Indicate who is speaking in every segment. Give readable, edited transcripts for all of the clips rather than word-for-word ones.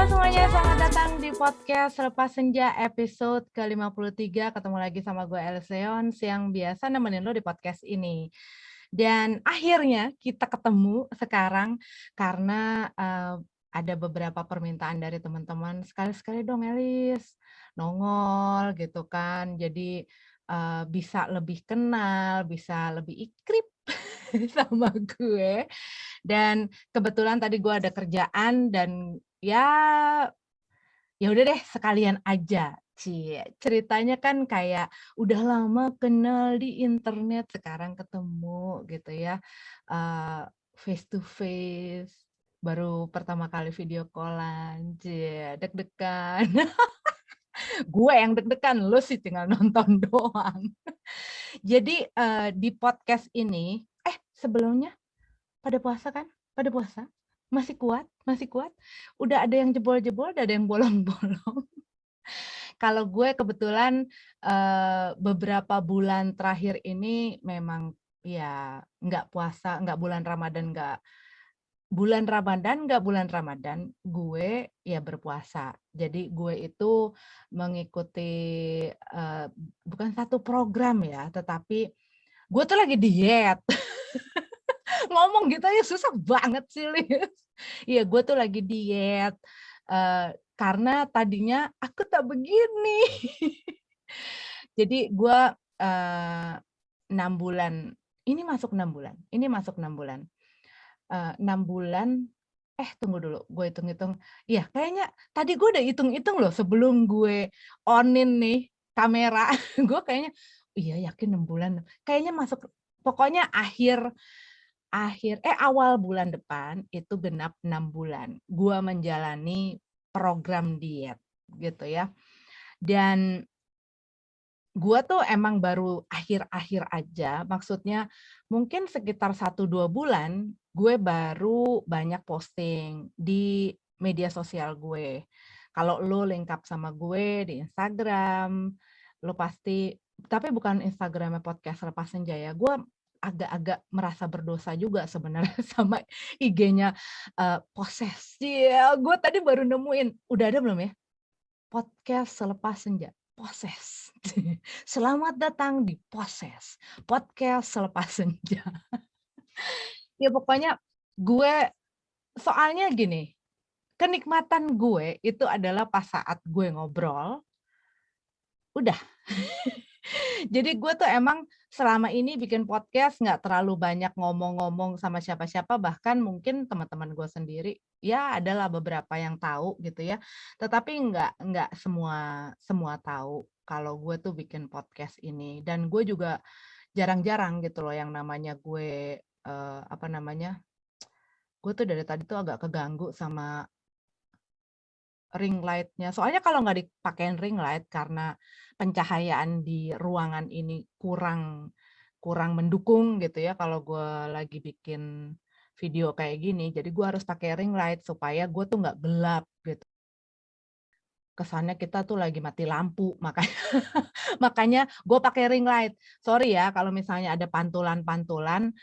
Speaker 1: Halo semuanya, selamat datang di podcast Selepas Senja episode ke-53. Ketemu lagi sama gue Elseon yang biasa nemenin lo di podcast ini. Dan akhirnya kita ketemu sekarang karena ada beberapa permintaan dari teman-teman. Sekali-sekali dong Elis, nongol gitu kan. Jadi bisa lebih kenal, bisa lebih ikrip sama gue. Dan kebetulan tadi gue ada kerjaan dan ya udah deh sekalian aja. Ceritanya kan kayak udah lama kenal di internet, sekarang ketemu gitu ya, face to face, baru pertama kali video call-an, deg-degan. Gue yang deg-degan, lu sih tinggal nonton doang. Jadi, di podcast ini sebelumnya pada puasa kan? Pada puasa? Masih kuat? Masih kuat? Udah ada yang jebol-jebol, udah ada yang bolong-bolong. Kalau gue kebetulan beberapa bulan terakhir ini memang ya nggak puasa, nggak bulan Ramadan, nggak bulan Ramadan, gue ya berpuasa. Jadi gue itu mengikuti bukan satu program ya, tetapi gue tuh lagi diet. Ngomong gitu aja susah banget sih, Lis. Iya, gue tuh lagi diet, karena tadinya aku tak begini. Jadi gue, 6 bulan, ini masuk 6 bulan. 6 bulan, tunggu dulu, gue hitung-hitung. Iya, kayaknya tadi gue udah hitung-hitung loh sebelum gue on-in nih kamera. Gue kayaknya, iya yakin 6 bulan. Kayaknya masuk, pokoknya awal bulan depan itu genap 6 bulan. Gua menjalani program diet gitu ya. Dan gua tuh emang baru akhir-akhir aja, maksudnya mungkin sekitar 1-2 bulan gue baru banyak posting di media sosial gue. Kalau lo link up sama gue di Instagram, lo pasti, tapi bukan Instagramnya podcast Lepas Senja ya. Gue agak-agak merasa berdosa juga sebenarnya sama IG-nya Poses. Ya, gue tadi baru nemuin. Udah ada belum ya? Podcast Selepas Senja. Poses. Selamat datang di Poses. Podcast Selepas Senja. Ya pokoknya gue, soalnya gini, kenikmatan gue itu adalah pas saat gue ngobrol, udah. Jadi gue tuh emang selama ini bikin podcast nggak terlalu banyak ngomong-ngomong sama siapa-siapa, bahkan mungkin teman-teman gue sendiri, ya adalah beberapa yang tahu gitu ya. Tetapi nggak semua tahu kalau gue tuh bikin podcast ini. Dan gue juga jarang-jarang gitu loh yang namanya gue, apa namanya, gue tuh dari tadi tuh agak keganggu sama ring light-nya. Soalnya kalau nggak dipakein ring light karena pencahayaan di ruangan ini kurang kurang mendukung gitu ya kalau gue lagi bikin video kayak gini. Jadi gue harus pakai ring light supaya gue tuh nggak gelap gitu. Kesannya kita tuh lagi mati lampu, makanya makanya gue pakai ring light. Sorry ya kalau misalnya ada pantulan-pantulan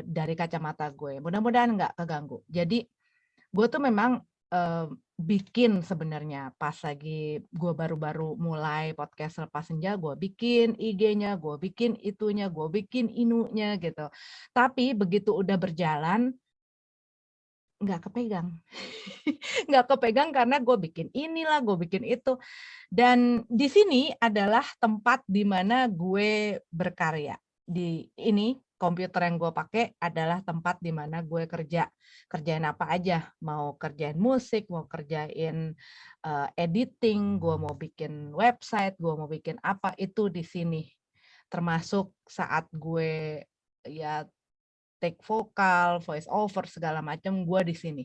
Speaker 1: dari kacamata gue. Mudah-mudahan nggak keganggu. Jadi gue tuh memang, bikin sebenarnya pas lagi gue baru-baru mulai podcast Selepas Senja, gue bikin IG-nya, gue bikin itunya, gue bikin inunya gitu. Tapi begitu udah berjalan, nggak kepegang. Nggak kepegang karena gue bikin inilah, gue bikin itu. Dan di sini adalah tempat di mana gue berkarya. Di ini komputer yang gue pakai adalah tempat di mana gue kerja. Kerjain apa aja, mau kerjain musik, mau kerjain editing, gue mau bikin website, gue mau bikin apa, itu di sini. Termasuk saat gue ya take vokal, voice over segala macam, gue di sini.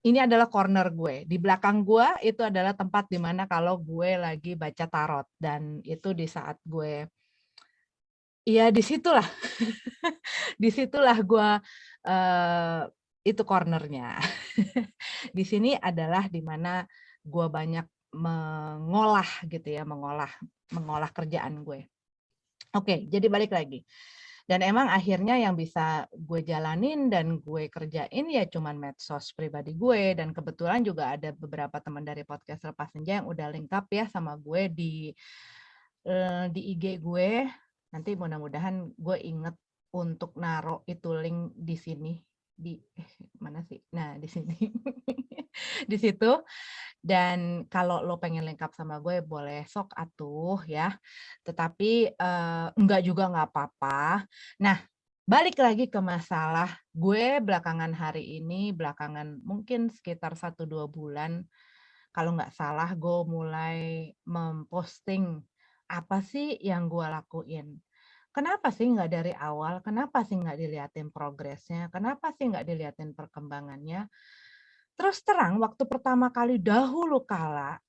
Speaker 1: Ini adalah corner gue. Di belakang gue itu adalah tempat di mana kalau gue lagi baca tarot, dan itu di saat gue, ya disitulah, disitulah gue, itu cornernya. Di sini adalah di mana gue banyak mengolah gitu ya, mengolah kerjaan gue. Oke, jadi balik lagi. Dan emang akhirnya yang bisa gue jalanin dan gue kerjain ya cuman medsos pribadi gue, dan kebetulan juga ada beberapa teman dari podcast Lepas Senja yang udah link up ya sama gue di IG gue. Nanti mudah-mudahan gue inget untuk naruh itu link di sini. Mana sih? Nah, di sini. Di situ. Dan kalau lo pengen link up sama gue boleh sok atuh ya. Tetapi enggak juga nggak apa-apa. Nah, balik lagi ke masalah gue belakangan hari ini, belakangan mungkin sekitar 1-2 bulan, kalau nggak salah gue mulai memposting apa sih yang gue lakuin. Kenapa sih nggak dari awal? Kenapa sih nggak diliatin progresnya? Kenapa sih nggak diliatin perkembangannya? Terus terang, waktu pertama kali dahulu kala,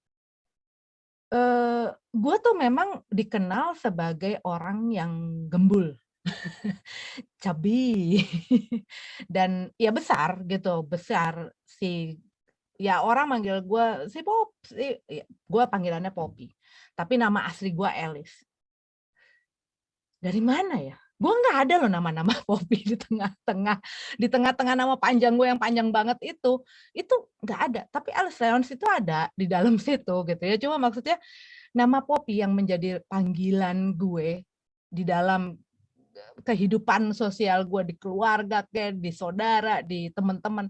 Speaker 1: gue tuh memang dikenal sebagai orang yang gembul, chubby, dan ya besar gitu, besar ya orang manggil gue gue panggilannya Poppy, tapi nama asli gue Alice. Dari mana ya? Gue nggak ada loh nama-nama Poppy di tengah-tengah nama panjang gue yang panjang banget itu nggak ada. Tapi Alice Leons itu ada di dalam situ gitu ya. Cuma maksudnya nama Poppy yang menjadi panggilan gue di dalam kehidupan sosial gue, di keluarga, kayak di saudara, di teman-teman,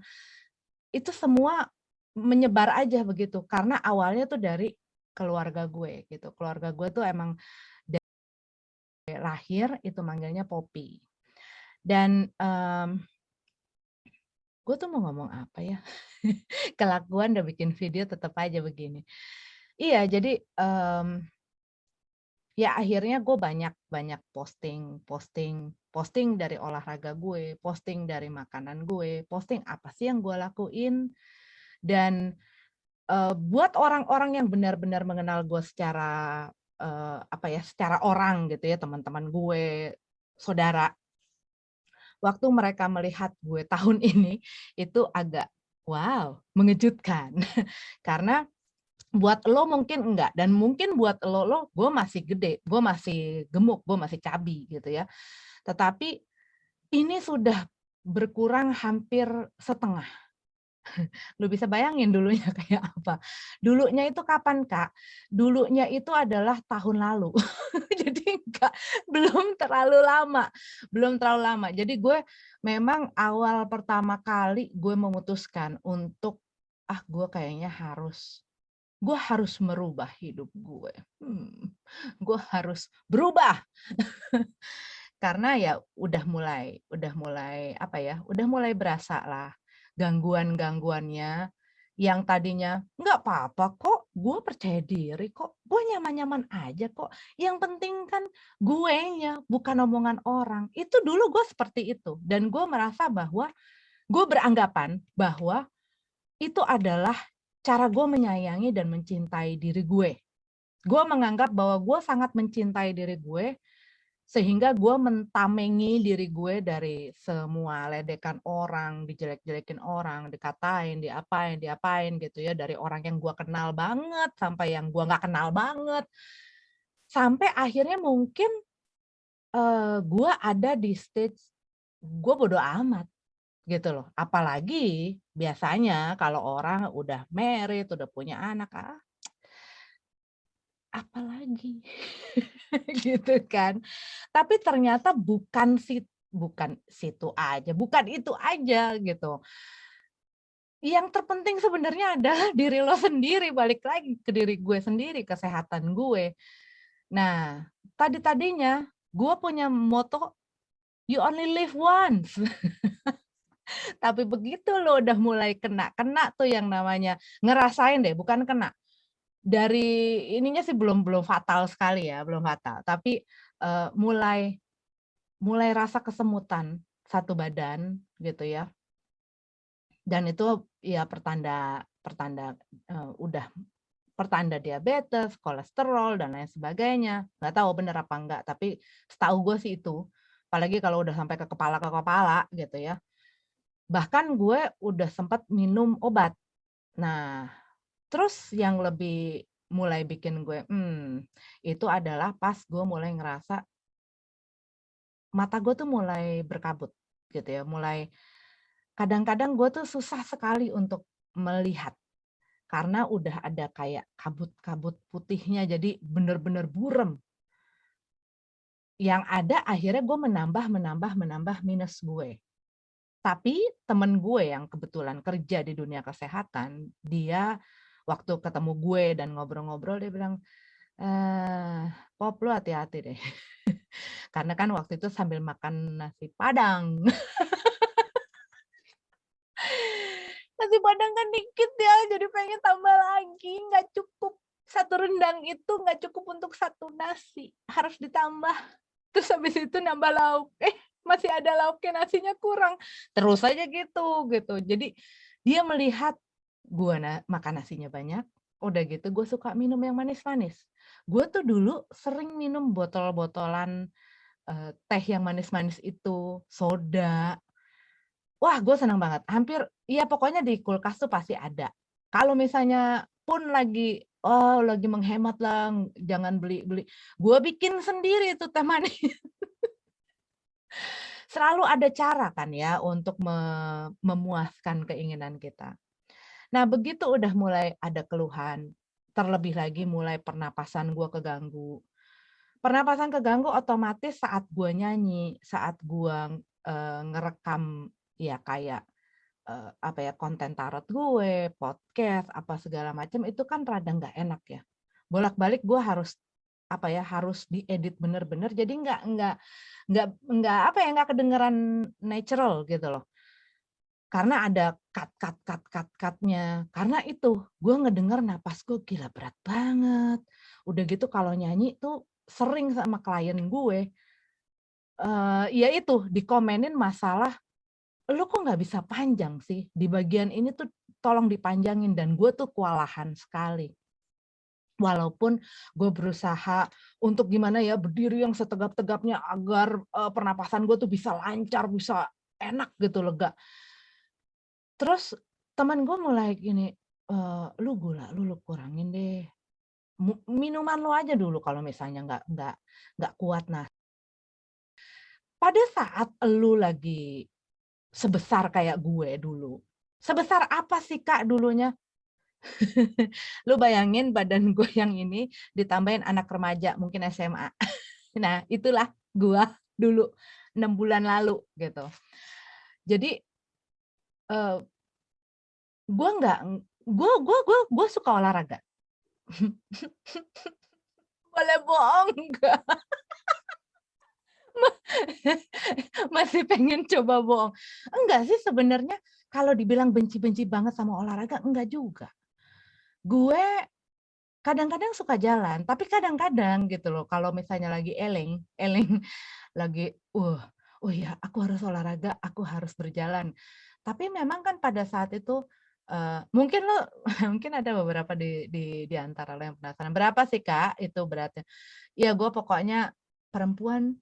Speaker 1: itu semua menyebar aja begitu. Karena awalnya tuh dari keluarga gue gitu. Keluarga gue tuh emang lahir itu manggilnya Poppy. Dan gue tuh mau ngomong apa ya? Kelakuan udah bikin video tetap aja begini. Iya, jadi ya akhirnya gue banyak posting dari olahraga gue, posting dari makanan gue, posting apa sih yang gue lakuin. Dan buat orang-orang yang benar-benar mengenal gue secara secara orang gitu ya, teman-teman gue, saudara, waktu mereka melihat gue tahun ini itu agak wow, mengejutkan. Karena buat lo mungkin enggak, dan mungkin buat lo gue masih gede, gue masih gemuk, gue masih cabi gitu ya. Tetapi ini sudah berkurang hampir setengah. Lu bisa bayangin dulunya kayak apa. Dulunya itu kapan, Kak? Dulunya itu adalah tahun lalu. Jadi belum terlalu lama. Belum terlalu lama. Jadi gue memang awal pertama kali gue memutuskan untuk gue kayaknya gue harus merubah hidup gue. Gue harus berubah. Karena ya udah mulai berasa lah gangguan-gangguannya, yang tadinya nggak apa-apa kok, gue percaya diri kok, gue nyaman-nyaman aja kok, yang penting kan guenya, bukan omongan orang. Itu dulu gue seperti itu, dan gue merasa bahwa gue beranggapan bahwa itu adalah cara gue menyayangi dan mencintai diri gue. Gue menganggap bahwa gue sangat mencintai diri gue, sehingga gue mentamengi diri gue dari semua ledekan orang, dijelek-jelekin orang, dikatain, diapain gitu ya, dari orang yang gue kenal banget sampai yang gue nggak kenal banget. Sampai akhirnya mungkin gue ada di stage gue bodo amat gitu loh. Apalagi biasanya kalau orang udah married, udah punya anak, apalagi gitu kan. Tapi ternyata bukan situ aja, bukan itu aja gitu. Yang terpenting sebenarnya adalah diri lo sendiri, balik lagi ke diri gue sendiri, kesehatan gue. Nah, tadinya gue punya moto you only live once. Tapi begitu lo udah mulai kena tuh yang namanya ngerasain deh, bukan kena. Dari ininya sih belum fatal sekali ya, belum fatal. Tapi mulai rasa kesemutan satu badan gitu ya. Dan itu ya udah pertanda diabetes, kolesterol dan lain sebagainya. Nggak tahu bener apa enggak, tapi setahu gue sih itu. Apalagi kalau udah sampai ke kepala gitu ya. Bahkan gue udah sempat minum obat. Nah, terus yang lebih mulai bikin gue itu adalah pas gue mulai ngerasa mata gue tuh mulai berkabut gitu ya, mulai kadang-kadang gue tuh susah sekali untuk melihat karena udah ada kayak kabut-kabut putihnya, jadi bener-bener burem. Yang ada akhirnya gue menambah minus gue. Tapi temen gue yang kebetulan kerja di dunia kesehatan, dia waktu ketemu gue dan ngobrol-ngobrol dia bilang, "Pop, lu hati-hati deh." Karena kan waktu itu sambil makan nasi Padang. Nasi Padang kan dikit ya, jadi pengen tambah lagi, nggak cukup. Satu rendang itu nggak cukup untuk satu nasi, harus ditambah. Terus habis itu nambah lauk, masih ada lauknya, nasinya kurang. Terus aja gitu. Jadi dia melihat gua makan nasinya banyak, udah gitu gue suka minum yang manis-manis. Gue tuh dulu sering minum botol-botolan, teh yang manis-manis itu, soda. Wah, gue senang banget. Hampir ya pokoknya di kulkas tuh pasti ada. Kalau misalnya pun lagi, oh lagi menghemat lah, jangan beli-beli, gue bikin sendiri tuh teh manis. Selalu ada cara kan ya untuk memuaskan keinginan kita. Nah, begitu udah mulai ada keluhan, terlebih lagi mulai pernapasan gue keganggu. Pernapasan keganggu otomatis saat gue nyanyi, saat gue ngerekam ya kayak apa ya, konten tarot gue, podcast, apa segala macam itu kan rada nggak enak ya. Bolak-balik gue harus apa ya, harus diedit bener-bener jadi nggak apa ya, nggak kedengeran natural gitu loh. Karena ada cut-nya. Karena itu gue ngedenger napas gue gila berat banget. Udah gitu kalau nyanyi tuh sering sama klien gue, ya itu dikomenin masalah, "Lu kok nggak bisa panjang sih? Di bagian ini tuh tolong dipanjangin." Dan gue tuh kewalahan sekali. Walaupun gue berusaha untuk gimana ya, berdiri yang setegap-tegapnya agar, pernapasan gue tuh bisa lancar, bisa enak gitu, lega. Terus teman gue mulai gini, "Lu gula lu kurangin deh, minuman lu aja dulu kalau misalnya nggak kuat." Nah, pada saat lu lagi sebesar kayak gue dulu, sebesar apa sih Kak dulunya? Lu bayangin badan gue yang ini ditambahin anak remaja mungkin SMA. Nah, itulah gua dulu 6 bulan lalu gitu. Jadi, eee, gua nggak gua suka olahraga. Boleh bohong nggak? Masih pengen coba bohong. Enggak sih sebenarnya kalau dibilang benci-benci banget sama olahraga, enggak juga. Gue kadang-kadang suka jalan, tapi kadang-kadang gitu loh kalau misalnya lagi eleng lagi, "Oh ya aku harus olahraga, aku harus berjalan." Tapi memang kan pada saat itu, mungkin lo mungkin ada beberapa di antara lo yang penasaran, "Berapa sih Kak itu beratnya?" Ya gue pokoknya perempuan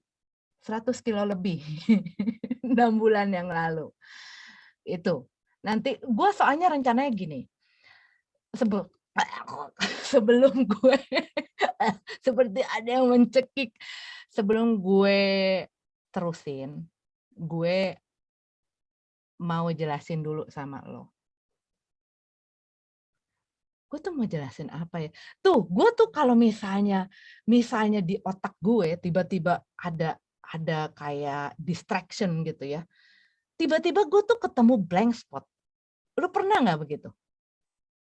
Speaker 1: 100 kilo lebih 6 bulan yang lalu, itu. Nanti gue soalnya rencananya gini, sebe sebelum gue seperti ada yang mencekik, sebelum gue terusin, gue mau jelasin dulu sama lo. Gue tuh mau jelasin apa ya, tuh gue tuh kalau misalnya di otak gue tiba-tiba ada kayak distraction gitu ya, tiba-tiba gue tuh ketemu blank spot. Lu pernah nggak begitu?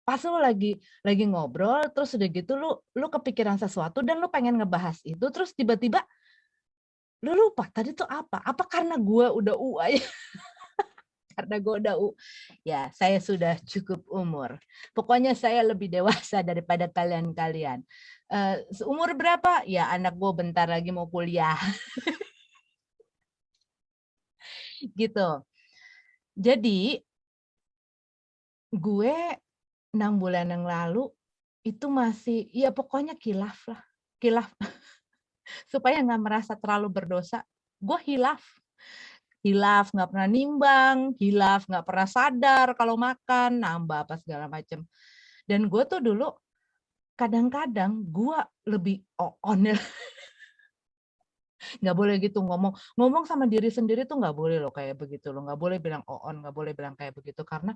Speaker 1: Pas lu lagi ngobrol terus udah gitu lu kepikiran sesuatu dan lu pengen ngebahas itu terus tiba-tiba lu lupa tadi tuh apa? Apa karena gue udah ya? Karena gue udah ya saya sudah cukup umur. Pokoknya saya lebih dewasa daripada kalian-kalian. Seumur berapa? Ya anak gue bentar lagi mau kuliah gitu. Jadi gue 6 bulan yang lalu itu masih ya pokoknya kilaf lah, kilaf supaya nggak merasa terlalu berdosa, gue hilaf. Hilaf, nggak pernah nimbang, hilaf, nggak pernah sadar kalau makan, nambah apa segala macam. Dan gue tuh dulu kadang-kadang gue lebih on Nggak boleh gitu ngomong. Ngomong sama diri sendiri tuh nggak boleh loh kayak begitu loh. Nggak boleh bilang oon, nggak boleh bilang kayak begitu. Karena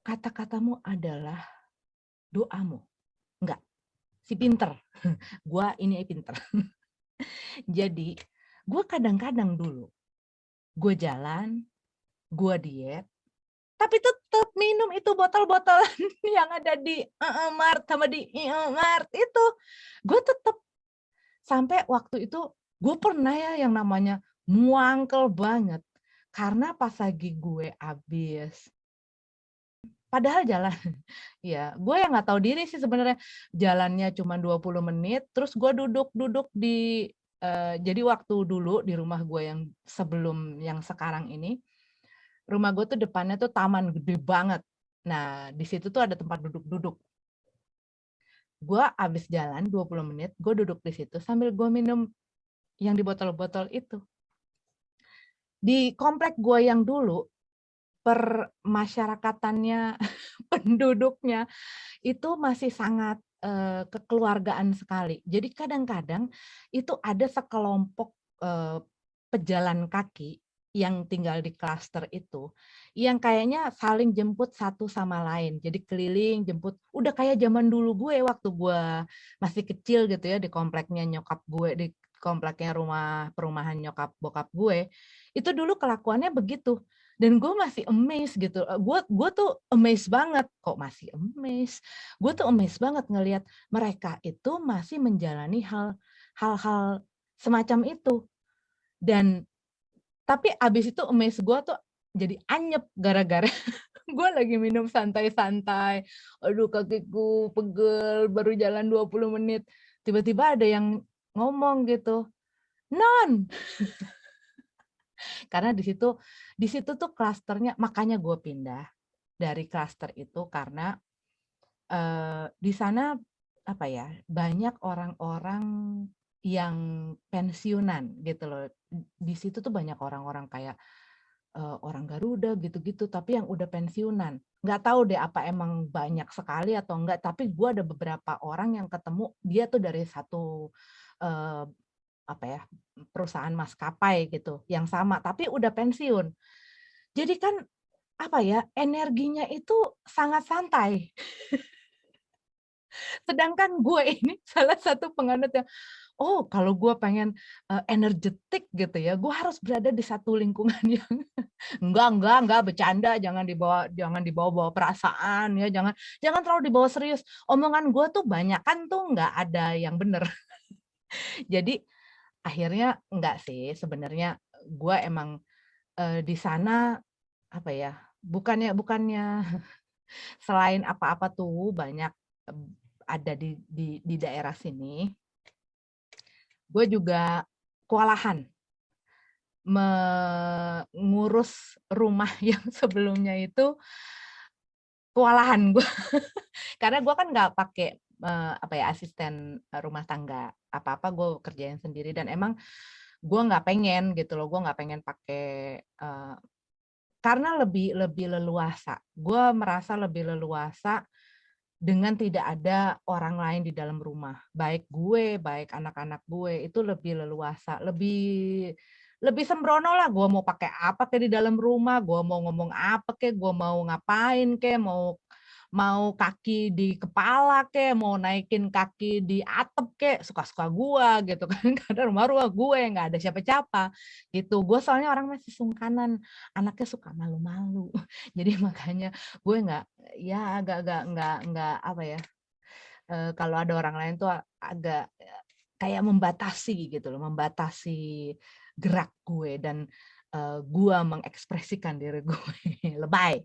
Speaker 1: kata-katamu adalah doamu. Enggak, si pinter. Gua ini pinter. Jadi, gue kadang-kadang dulu, gue jalan, gue diet, tapi tetap minum itu botol-botolan yang ada di Mart sama di Mart itu. Gue tetap sampai waktu itu gue pernah ya yang namanya muangkel banget karena pas lagi gue habis padahal jalan ya gue yang nggak tahu diri sih sebenarnya jalannya cuma 20 menit terus gue duduk-duduk di jadi waktu dulu di rumah gue yang sebelum yang sekarang ini rumah gue tuh depannya tuh taman gede banget. Nah, di situ tuh ada tempat duduk-duduk. Gue abis jalan 20 menit, gue duduk di situ sambil gue minum yang di botol-botol itu. Di komplek gue yang dulu, permasyarakatannya, penduduknya, itu masih sangat kekeluargaan sekali. Jadi kadang-kadang itu ada sekelompok pejalan kaki yang tinggal di klaster itu, yang kayaknya saling jemput satu sama lain. Jadi keliling jemput, udah kayak zaman dulu gue waktu gue masih kecil gitu ya di kompleknya nyokap gue, di kompleknya perumahan nyokap bokap gue, itu dulu kelakuannya begitu. Dan gue masih amazed gitu. Gue tuh amazed banget. Kok masih amazed? Gue tuh amazed banget ngelihat mereka itu masih menjalani hal-hal semacam itu. Dan tapi abis itu amazed gue tuh jadi anyep gara-gara gue lagi minum santai-santai. Aduh kakiku pegel, baru jalan 20 menit. Tiba-tiba ada yang ngomong gitu, "Non." Karena di situ tuh klasternya, makanya gue pindah dari klaster itu karena di sana apa ya banyak orang-orang yang pensiunan gitu loh. Di situ tuh banyak orang-orang kayak orang Garuda gitu-gitu, tapi yang udah pensiunan. Nggak tahu deh apa emang banyak sekali atau enggak, tapi gue ada beberapa orang yang ketemu dia tuh dari satu eh, apa ya perusahaan maskapai gitu yang sama tapi udah pensiun. Jadi kan apa ya energinya itu sangat santai. Sedangkan gue ini salah satu penganut yang oh kalau gue pengen energetik gitu ya, gue harus berada di satu lingkungan yang enggak bercanda, jangan dibawa perasaan ya, jangan jangan terlalu dibawa serius. Omongan gue tuh banyak kan tuh nggak ada yang bener. Jadi akhirnya enggak sih sebenarnya gue emang di sana apa ya, bukannya bukannya selain apa-apa tuh banyak ada di daerah sini, gue juga kewalahan mengurus rumah yang sebelumnya itu kewalahan gue karena gue kan nggak pakai apa ya asisten rumah tangga apa-apa gue kerjain sendiri dan emang gue nggak pengen gitu loh gue nggak pengen pakai karena lebih lebih leluasa gue merasa lebih leluasa dengan tidak ada orang lain di dalam rumah baik gue baik anak-anak gue itu lebih leluasa lebih lebih sembrono lah gue mau pakai apa kayak di dalam rumah gue mau ngomong apa kayak gue mau ngapain kayak mau mau kaki di kepala kek, mau naikin kaki di atap kek, suka-suka gua gitu kan, karena rumah gue nggak ada siapa-siapa gitu. Gue soalnya orang masih sungkanan, anaknya suka malu-malu. Jadi makanya gue nggak ya agak-agak nggak apa ya, kalau ada orang lain tuh agak kayak membatasi gitu loh, membatasi gerak gue dan gue mengekspresikan diri gue. Lebay.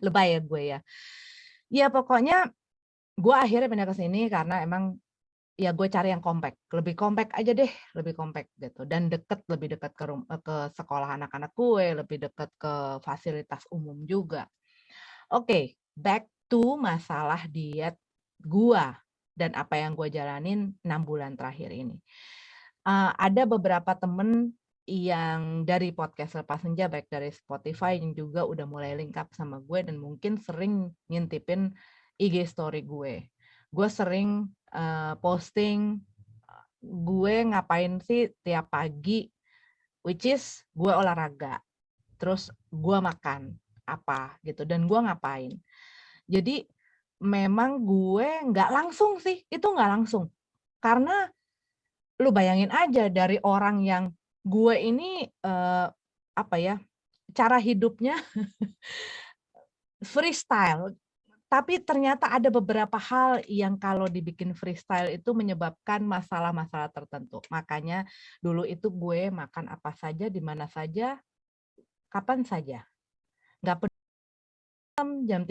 Speaker 1: Lebay ya gue ya. Ya pokoknya gue akhirnya pindah ke sini karena emang ya gue cari yang lebih compact aja deh, lebih compact gitu dan lebih dekat ke sekolah anak-anak gue, lebih dekat ke fasilitas umum juga. Oke, back to masalah diet gue dan apa yang gue jalanin 6 bulan terakhir ini. Ada beberapa temen yang dari podcast Lepas Senja, baik dari Spotify yang juga udah mulai link up sama gue dan mungkin sering ngintipin IG story gue. Gue sering posting gue ngapain sih tiap pagi, which is gue olahraga, terus gue makan apa gitu, dan gue ngapain. Jadi memang gue nggak langsung sih, itu nggak langsung. Karena lu bayangin aja dari orang yang gue ini, apa ya, cara hidupnya freestyle, tapi ternyata ada beberapa hal yang kalau dibikin freestyle itu menyebabkan masalah-masalah tertentu. Makanya dulu itu gue makan apa saja, di mana saja, kapan saja. Nggak peduli jam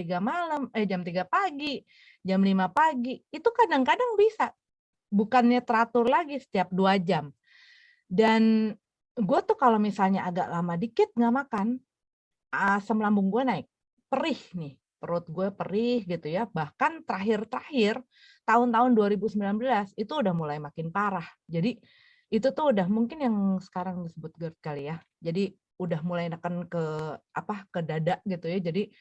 Speaker 1: 3 pagi, jam 5 pagi, itu kadang-kadang bisa. Bukannya teratur lagi setiap 2 jam. Dan gue tuh kalau misalnya agak lama dikit nggak makan, asam lambung gue naik, perih nih, perut gue perih gitu ya. Bahkan terakhir-terakhir tahun-tahun 2019 itu udah mulai makin parah. Jadi itu tuh udah mungkin yang sekarang disebut GERD kali ya. Jadi udah mulai neken ke ke dada gitu ya. Jadi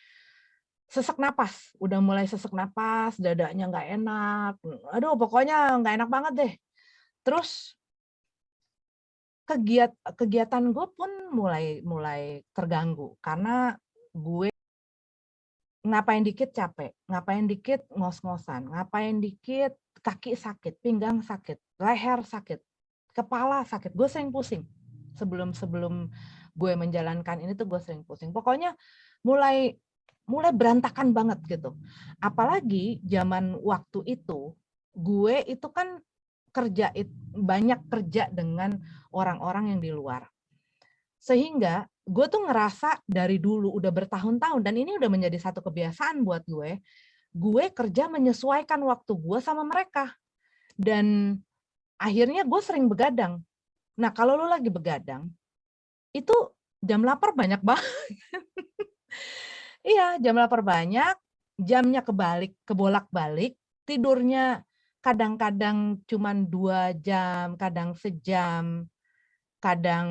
Speaker 1: sesak napas, udah mulai sesak napas, dadanya nggak enak. Aduh, pokoknya nggak enak banget deh. Terus kegiatan gue pun mulai mulai terganggu karena gue ngapain dikit capek, ngapain dikit ngos-ngosan, ngapain dikit kaki sakit, pinggang sakit, leher sakit, kepala sakit. Gue sering pusing. Sebelum sebelum gue menjalankan ini tuh gue sering pusing. Pokoknya mulai mulai berantakan banget gitu. Apalagi zaman waktu itu, gue itu kan banyak kerja dengan orang-orang yang di luar. Sehingga gue tuh ngerasa dari dulu udah bertahun-tahun, dan ini udah menjadi satu kebiasaan buat gue kerja menyesuaikan waktu gue sama mereka. Dan akhirnya gue sering begadang. Nah, kalau lu lagi begadang, itu jam lapar banyak banget. Iya, jam lapar banyak, jamnya kebolak-balik, tidurnya kadang-kadang cuman 2 jam, kadang sejam, kadang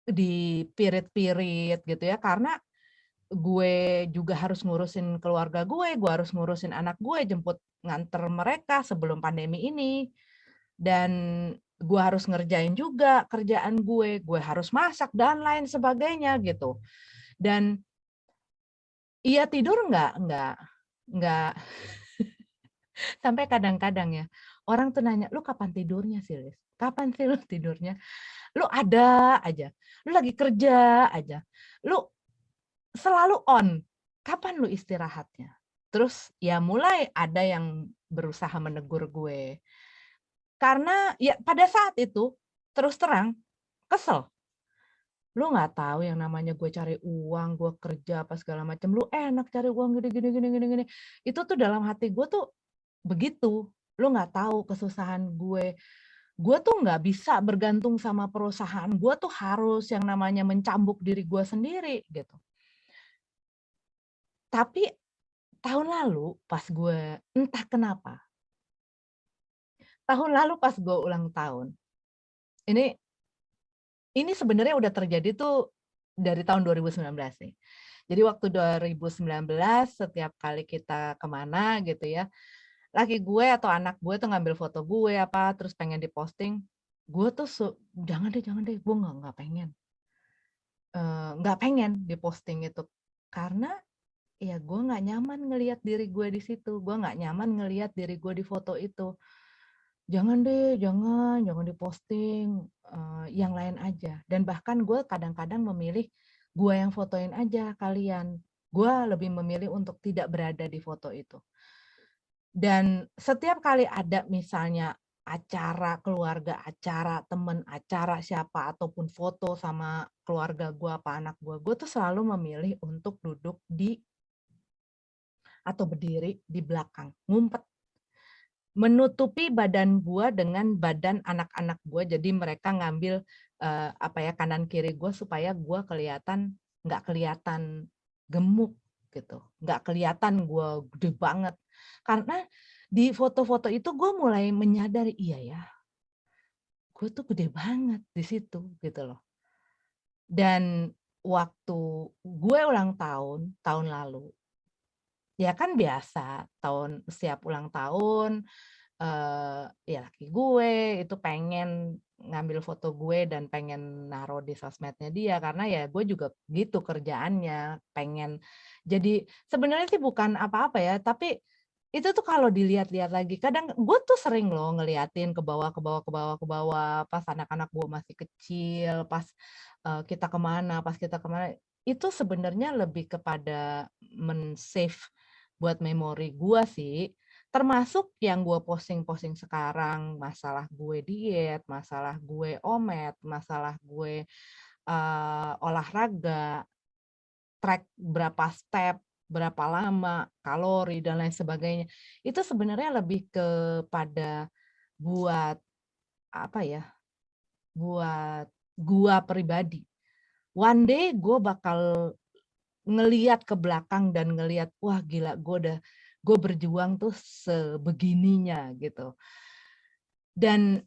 Speaker 1: dipirit-pirit gitu ya, karena gue juga harus ngurusin keluarga gue harus ngurusin anak gue, jemput nganter mereka sebelum pandemi ini, dan gue harus ngerjain juga kerjaan gue harus masak dan lain sebagainya gitu. Dan iya tidur nggak sampai kadang-kadang ya, orang tuh nanya, "Lu kapan tidurnya sih, Lis? Kapan sih lu tidurnya? Lu ada aja, lu lagi kerja aja, lu selalu on, kapan lu istirahatnya?" Terus ya mulai ada yang berusaha menegur gue. Karena ya pada saat itu, terus terang, kesel. Lu nggak tahu yang namanya gue cari uang, gue kerja apa segala macam, lu enak cari uang gini gini gini gini gini. Itu tuh dalam hati gue tuh begitu. Lu nggak tahu kesusahan gue. Gue tuh nggak bisa bergantung sama perusahaan. Gue tuh harus yang namanya mencambuk diri gue sendiri gitu. Tapi tahun lalu pas gue entah kenapa, tahun lalu pas gue ulang tahun, ini sebenarnya udah terjadi tuh dari tahun 2019 nih. Jadi waktu 2019 setiap kali kita kemana gitu ya, laki gue atau anak gue tuh ngambil foto gue apa, terus pengen diposting, gue tuh jangan deh, gue nggak pengen diposting itu. Karena ya gue nggak nyaman ngelihat diri gue di situ, gue nggak nyaman ngelihat diri gue di foto itu. Jangan deh, jangan diposting, yang lain aja. Dan bahkan gue kadang-kadang memilih, gue yang fotoin aja kalian. Gue lebih memilih untuk tidak berada di foto itu. Dan setiap kali ada misalnya acara keluarga, acara temen, acara siapa, ataupun foto sama keluarga gue apa anak gue tuh selalu memilih untuk duduk atau berdiri di belakang, ngumpet. Menutupi badan gua dengan badan anak-anak gua, jadi mereka ngambil, kanan kiri gua supaya gua nggak kelihatan gemuk gitu, nggak kelihatan gua gede banget. Karena di foto-foto itu gua mulai menyadari, iya ya, gua tuh gede banget di situ gitu loh. Dan waktu gue ulang tahun, tahun lalu, ya kan biasa setiap ulang tahun ya laki gue itu pengen ngambil foto gue dan pengen naruh di sosmednya dia, karena ya gue juga gitu kerjaannya, pengen jadi sebenarnya sih bukan apa-apa ya, tapi itu tuh kalau dilihat-lihat lagi, kadang gue tuh sering loh ngeliatin ke bawah ke bawah ke bawah ke bawah, pas anak-anak gue masih kecil, pas, kita kemana pas kita kemana itu sebenarnya lebih kepada men-save buat memori gue sih. Termasuk yang gue posting-posting sekarang, masalah gue diet, masalah gue omet, masalah gue, olahraga, track berapa step, berapa lama, kalori, dan lain sebagainya. Itu sebenarnya lebih kepada buat, apa ya, buat gua pribadi. One day gue bakal ngelihat ke belakang dan ngelihat, wah gila gue berjuang tuh sebegininya gitu. Dan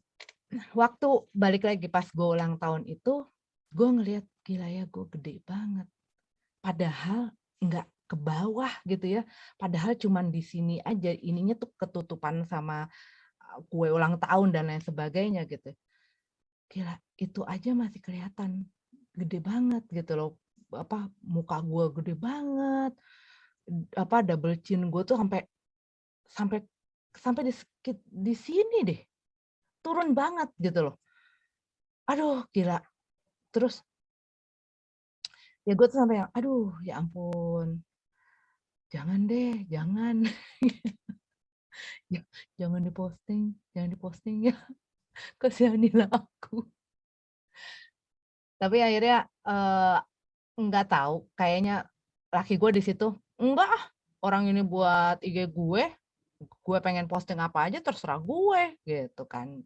Speaker 1: waktu balik lagi pas gue ulang tahun itu, gue ngelihat gila ya gue gede banget. Padahal nggak ke bawah gitu ya. Padahal cuman di sini aja, ininya tuh ketutupan sama kue ulang tahun dan lain sebagainya gitu. Gila, itu aja masih kelihatan gede banget gitu loh. Apa muka gue gede banget. Apa double chin gue tuh sampai sampai sampai di sini deh. Turun banget gitu loh. Aduh, gila. Terus ya gue tuh sampai yang, aduh ya ampun, jangan deh, jangan. Jangan diposting ya, kasihanilah aku. Tapi akhirnya, nggak tahu, kayaknya laki gue di situ, "Enggak ah, orang ini buat IG gue pengen posting apa aja terserah gue," gitu kan.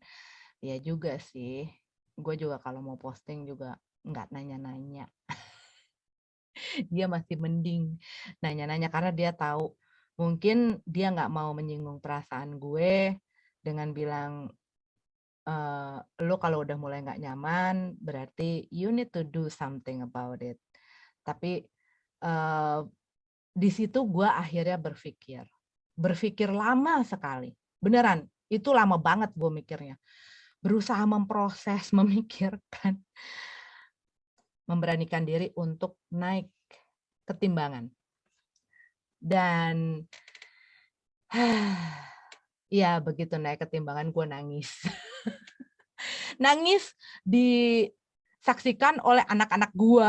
Speaker 1: Iya juga sih, gue juga kalau mau posting juga nggak nanya-nanya. Dia masih mending nanya-nanya karena dia tahu mungkin dia nggak mau menyinggung perasaan gue dengan bilang, "Lo kalau udah mulai nggak nyaman berarti you need to do something about it." Tapi, eee, di situ gue akhirnya berpikir lama sekali, beneran, itu lama banget gue mikirnya, berusaha memproses, memikirkan, memberanikan diri untuk naik ke timbangan. Dan ya begitu naik ke timbangan gue nangis. Nangis disaksikan oleh anak-anak gue.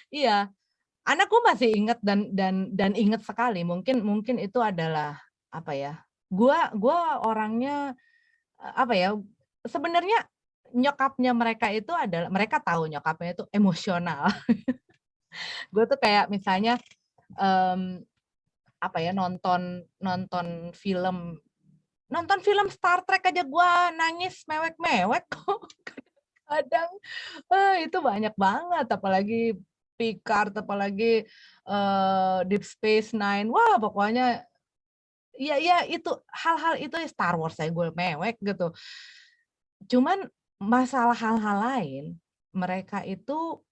Speaker 1: Iya, anakku masih inget dan inget sekali, mungkin mungkin itu adalah, apa ya, gua orangnya, apa ya, sebenarnya nyokapnya mereka itu adalah mereka tahu nyokapnya itu emosional. Gue tuh kayak misalnya, mmm, apa ya, nonton film Star Trek aja gua nangis mewek-mewek kok kadang. Itu banyak banget, apalagi Picard, apalagi, Deep Space Nine, wah pokoknya iya iya itu, hal-hal itu Star Wars aja gue mewek gitu. Cuman masalah hal-hal lain, mereka itu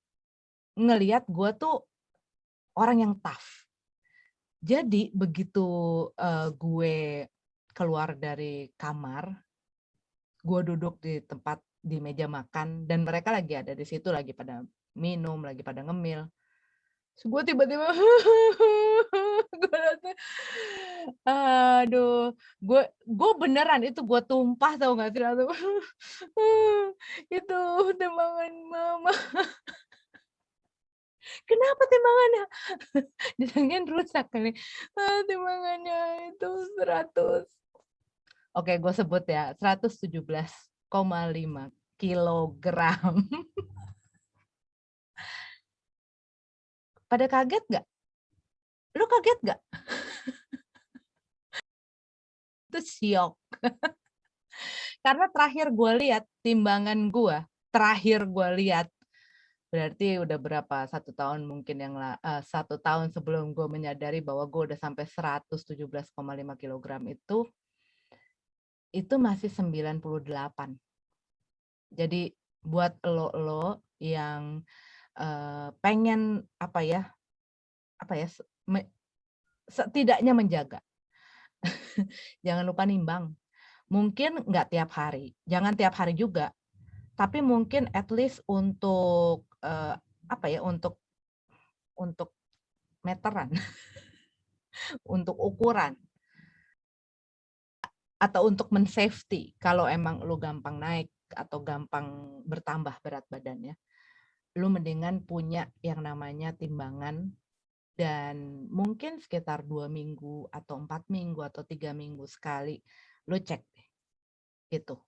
Speaker 1: ngelihat gue tuh orang yang tough. Jadi begitu, gue keluar dari kamar, gue duduk di meja makan dan mereka lagi ada di situ, lagi pada minum, lagi pada ngemil. Terus gue tiba-tiba gue liatnya, aduh, gue beneran itu gue tumpah tahu nggak sih langsung, itu timbangan mama, kenapa timbangannya? Disangkain rusak kali, timbangannya itu 100, oke gue sebut ya, 117,5 kilogram. Pada kaget nggak? Lu kaget nggak? Itu syok. Karena terakhir gue lihat timbangan gue, terakhir gue lihat berarti udah berapa, 1 tahun mungkin 1 tahun sebelum gue menyadari bahwa gue udah sampai 117,5 kilogram itu masih 98. Jadi buat lo yang, pengen apa ya, setidaknya menjaga. Jangan lupa nimbang. Mungkin nggak tiap hari, jangan tiap hari juga, tapi mungkin at least untuk, apa ya, untuk meteran, untuk ukuran, atau untuk men-safety kalau emang lu gampang naik atau gampang bertambah berat badannya, lu mendingan punya yang namanya timbangan dan mungkin sekitar 2 minggu atau 4 minggu atau 3 minggu sekali lu cek deh, gitu.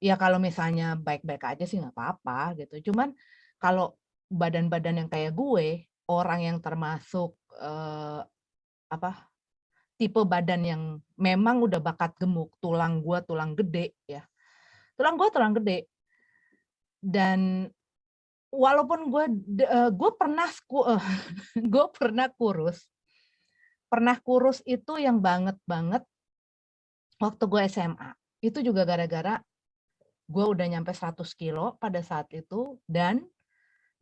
Speaker 1: Ya kalau misalnya baik-baik aja sih nggak apa-apa gitu, cuman kalau badan-badan yang kayak gue, orang yang termasuk, apa, tipe badan yang memang udah bakat gemuk, tulang gua tulang gede ya, tulang gua tulang gede dan walaupun gue pernah gue pernah kurus itu yang banget banget waktu gue SMA. Itu juga gara-gara gue udah nyampe 100 kilo pada saat itu dan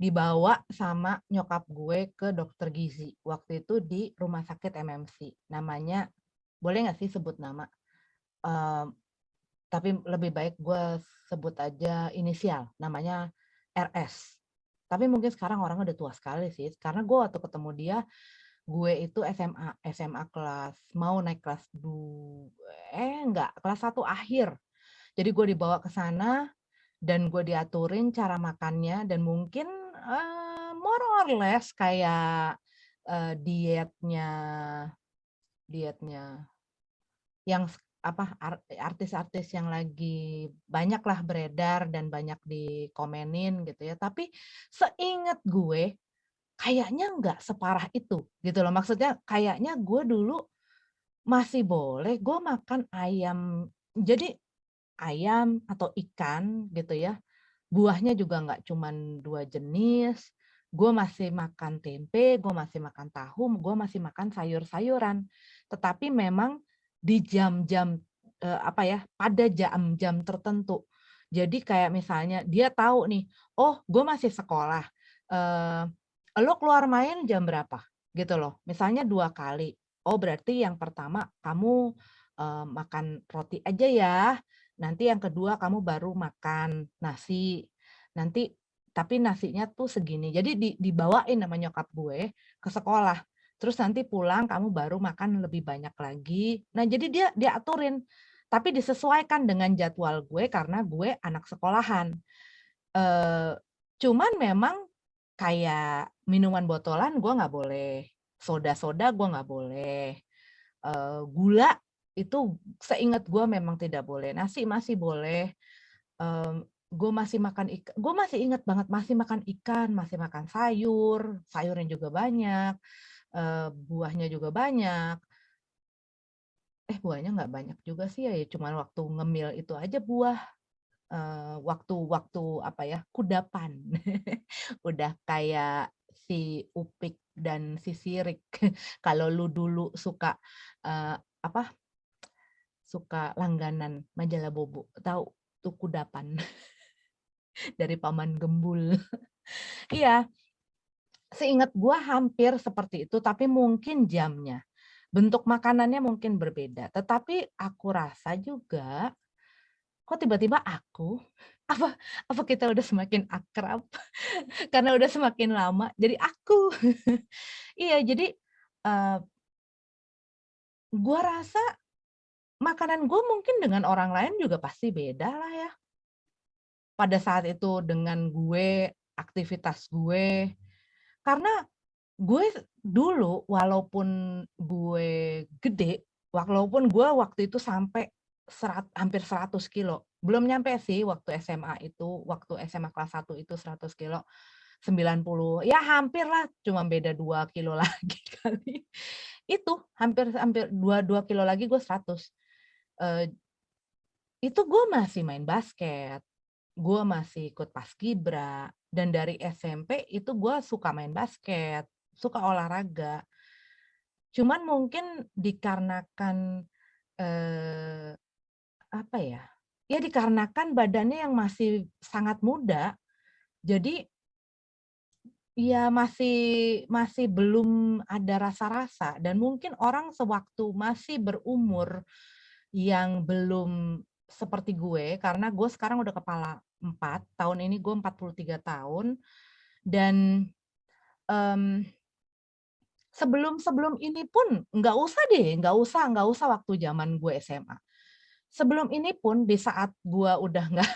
Speaker 1: dibawa sama nyokap gue ke dokter gizi. Waktu itu di rumah sakit MMC. Namanya, boleh nggak sih sebut nama? Eee, tapi lebih baik gue sebut aja inisial, namanya RS. Tapi mungkin sekarang orangnya udah tua sekali sih, karena gue waktu ketemu dia, gue itu SMA kelas mau naik kelas enggak, kelas 1 akhir. Jadi gue dibawa ke sana dan gue diaturin cara makannya dan mungkin, more or less kayak, dietnya dietnya yang apa, artis-artis yang lagi banyaklah beredar dan banyak dikomenin gitu ya. Tapi seingat gue, kayaknya nggak separah itu, gitu loh. Maksudnya kayaknya gue dulu masih boleh gue makan ayam jadi ayam atau ikan gitu ya, buahnya juga nggak cuman 2 jenis, gue masih makan tempe, gue masih makan tahu, gue masih makan sayur-sayuran. Tetapi memang di jam-jam, apa ya, pada jam-jam tertentu. Jadi kayak misalnya dia tahu nih, "Oh, gue masih sekolah, eee, lo keluar main jam berapa?" Gitu loh. Misalnya 2 kali, "Oh, berarti yang pertama kamu, makan roti aja ya, nanti yang kedua kamu baru makan nasi, nanti tapi nasinya tuh segini." Jadi dibawain sama nyokap gue ke sekolah. Terus nanti pulang kamu baru makan lebih banyak lagi. Nah, jadi dia aturin, tapi disesuaikan dengan jadwal gue karena gue anak sekolahan. Eee, cuman memang kayak minuman botolan gue nggak boleh, soda-soda gue nggak boleh, gula itu seingat gue memang tidak boleh, nasi masih boleh, gue masih ingat banget masih makan ikan, masih makan sayur, sayurnya juga banyak, buahnya juga banyak. Buahnya nggak banyak juga sih ya, cuman waktu ngemil itu aja buah, waktu waktu apa ya, kudapan. Udah kayak si Upik dan si Sirik. Kalau lu dulu suka, apa, suka langganan majalah Bobo, tahu tuh kudapan dari Paman Gembul. Iya, seingat gua hampir seperti itu, tapi mungkin jamnya. Bentuk makanannya mungkin berbeda, tetapi aku rasa juga, kok tiba-tiba aku? Apa apa kita udah semakin akrab karena udah semakin lama jadi aku? Iya, jadi, eee, gua rasa makanan gue mungkin dengan orang lain juga pasti beda lah ya. Pada saat itu dengan gue, aktivitas gue, karena gue dulu walaupun gue gede, walaupun gue waktu itu sampai hampir 100 kilo, belum nyampe sih waktu SMA itu, waktu SMA kelas 1 itu 100 kilo, 90, ya hampir lah, cuma beda 2 kilo lagi kali. Itu hampir hampir 2 kilo lagi gue 100. Eee, itu gue masih main basket, gue masih ikut paskibra, dan dari SMP itu gue suka main basket, suka olahraga. Cuman mungkin dikarenakan, eee, apa ya, ya dikarenakan badannya yang masih sangat muda, jadi Iya, masih belum ada rasa-rasa dan mungkin orang sewaktu masih berumur yang belum seperti gue, karena gue sekarang udah kepala 4, tahun ini gue 43 tahun dan, mmm, sebelum ini pun nggak usah deh, nggak usah waktu zaman gue SMA. Sebelum ini pun di saat gue udah nggak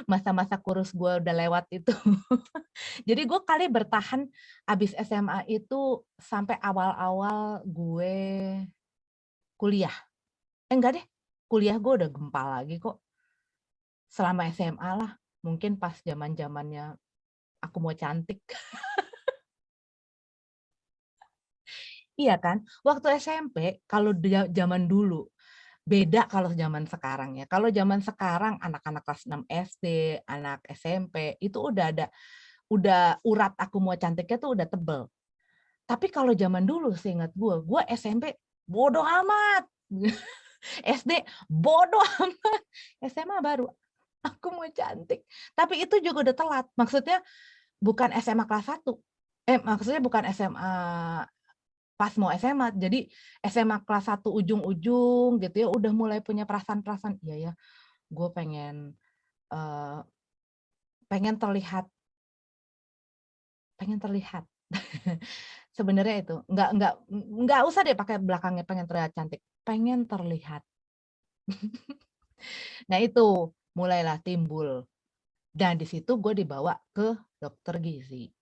Speaker 1: masa-masa kurus gue udah lewat itu. Jadi gue kali bertahan abis SMA itu sampai awal-awal gue kuliah. Enggak deh, kuliah gue udah gempal lagi kok. Selama SMA lah, mungkin pas zaman-zamannya aku mau cantik. Iya kan? Waktu SMP kalau zaman dulu, beda kalau zaman sekarang ya. Kalau zaman sekarang anak-anak kelas 6 SD, anak SMP, itu udah urat aku mau cantiknya tuh udah tebel. Tapi kalau zaman dulu seingat gue SMP bodoh amat. SD bodoh amat. SMA baru, aku mau cantik. Tapi itu juga udah telat. Maksudnya bukan SMA kelas 1. Maksudnya bukan SMA pas mau SMA. Jadi SMA kelas 1 ujung-ujung gitu ya, udah mulai punya perasaan-perasaan, iya ya, gue eee, pengen terlihat pengen terlihat. Sebenarnya itu, nggak usah deh pakai belakangnya pengen terlihat cantik, pengen terlihat. Nah itu, mulailah timbul. Dan di situ gue dibawa ke dokter gizi.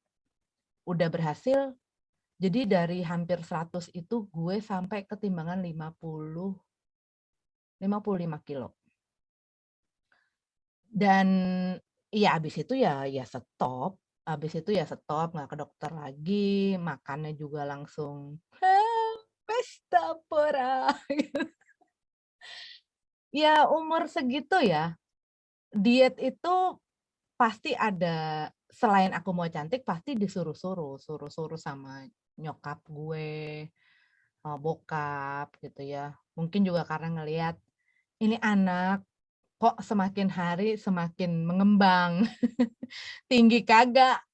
Speaker 1: Udah berhasil, jadi dari hampir 100 itu gue sampai ketimbangan 55 kilo. Dan ya habis itu ya stop, nggak ke dokter lagi, makannya juga langsung, pesta pora. Ya umur segitu ya, diet itu pasti ada, selain aku mau cantik pasti suruh-suruh sama nyokap gue, sama bokap gitu ya. Mungkin juga karena ngelihat, ini anak kok semakin hari semakin mengembang, tinggi kagak,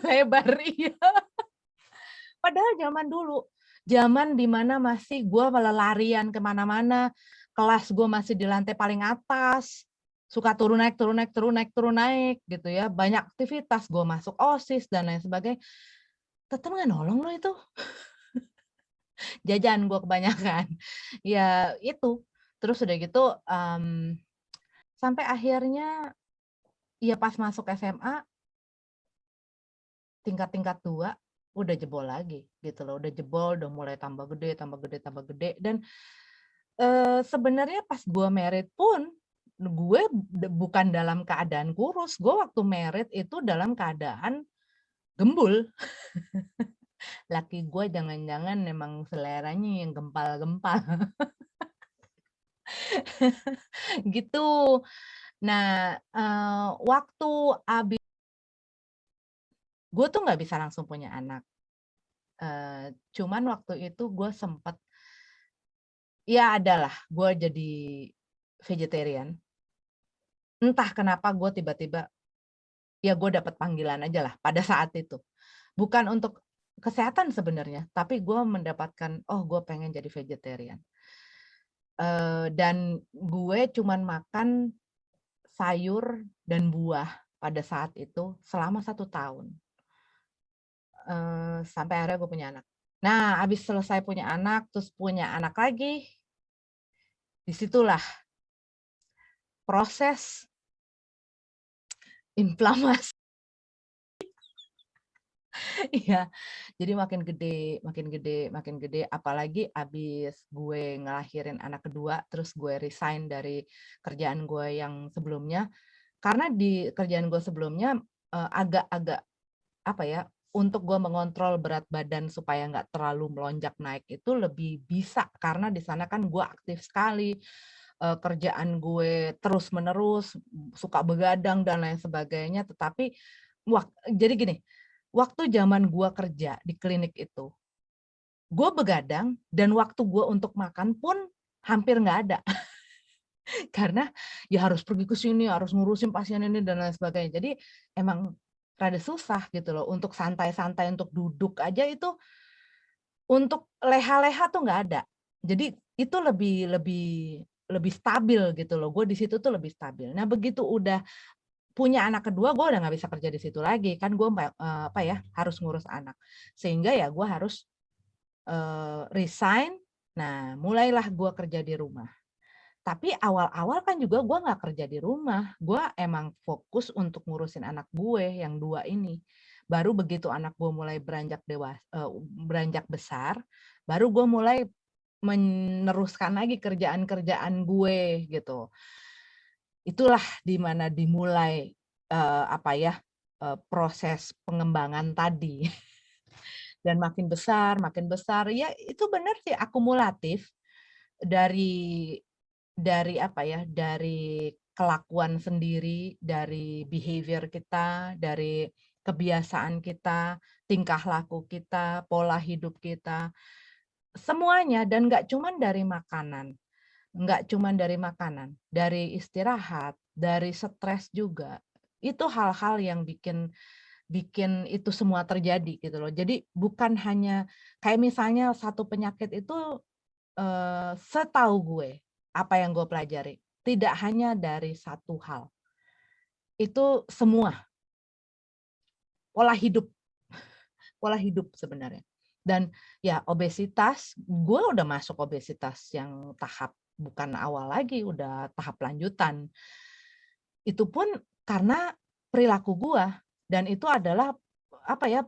Speaker 1: lebar iya. Padahal zaman dulu, zaman dimana masih gue malah larian ke mana-mana, kelas gue masih di lantai paling atas, suka turun naik turun naik turun naik turun naik gitu ya, banyak aktivitas, gue masuk OSIS dan lain sebagainya, tetep nggak nolong loh itu, jajan gue kebanyakan. Ya itu, terus udah gitu, sampai akhirnya ya pas masuk SMA, tingkat-tingkat 2 udah jebol lagi gitu loh, udah jebol, udah mulai tambah gede tambah gede tambah gede dan sebenarnya pas gue married pun, gue bukan dalam keadaan kurus, gue waktu married itu dalam keadaan gembul. Laki gue jangan-jangan memang seleranya yang gempal-gempal, gitu. Nah, waktu gue tuh nggak bisa langsung punya anak, cuman waktu itu gue sempet, ya adalah gue jadi vegetarian. Entah kenapa gue tiba-tiba, ya gue dapat panggilan aja lah pada saat itu. Bukan untuk kesehatan sebenarnya, tapi gue mendapatkan, oh gue pengen jadi vegetarian. Dan gue cuman makan sayur dan buah pada saat itu selama 1 tahun. Sampai akhirnya gue punya anak. Nah, habis selesai punya anak, terus punya anak lagi, disitulah proses inflamasi. Iya, jadi makin gede makin gede makin gede, apalagi abis gue ngelahirin anak kedua, terus gue resign dari kerjaan gue yang sebelumnya. Karena di kerjaan gue sebelumnya, agak-agak, apa ya, untuk gue mengontrol berat badan supaya nggak terlalu melonjak naik itu lebih bisa, karena di sana kan gue aktif sekali, kerjaan gue terus-menerus, suka begadang dan lain sebagainya, tetapi jadi gini, waktu zaman gua kerja di klinik itu, gue begadang dan waktu gue untuk makan pun hampir nggak ada. Karena ya harus pergi ke sini, harus ngurusin pasien ini dan lain sebagainya. Jadi emang rada susah gitu loh, untuk santai-santai, untuk duduk aja itu, untuk leha-leha tuh nggak ada. Jadi itu lebih lebih lebih stabil gitu loh, gue di situ tuh lebih stabil. Nah begitu udah punya anak kedua, gue udah nggak bisa kerja di situ lagi, kan gue apa ya, harus ngurus anak. Sehingga ya gue harus, resign, nah mulailah gue kerja di rumah. Tapi awal-awal kan juga gue nggak kerja di rumah, gue emang fokus untuk ngurusin anak gue yang 2 ini. Baru begitu anak gue mulai beranjak besar, baru gue mulai meneruskan lagi kerjaan-kerjaan gue gitu. Itulah di mana dimulai, apa ya, proses pengembangan tadi. Dan makin besar, ya itu benar sih akumulatif dari apa ya, dari kelakuan sendiri, dari behavior kita, dari kebiasaan kita, tingkah laku kita, pola hidup kita, semuanya dan nggak cuman dari makanan. Nggak cuman dari makanan, dari istirahat, dari stres juga. Itu hal-hal yang bikin bikin itu semua terjadi gitu loh. Jadi bukan hanya kayak misalnya satu penyakit itu, setahu gue, apa yang gue pelajari, tidak hanya dari satu hal, itu semua, pola hidup sebenarnya. Dan ya obesitas, gue udah masuk obesitas yang tahap bukan awal lagi, udah tahap lanjutan. Itu pun karena perilaku gua, dan itu adalah, apa ya,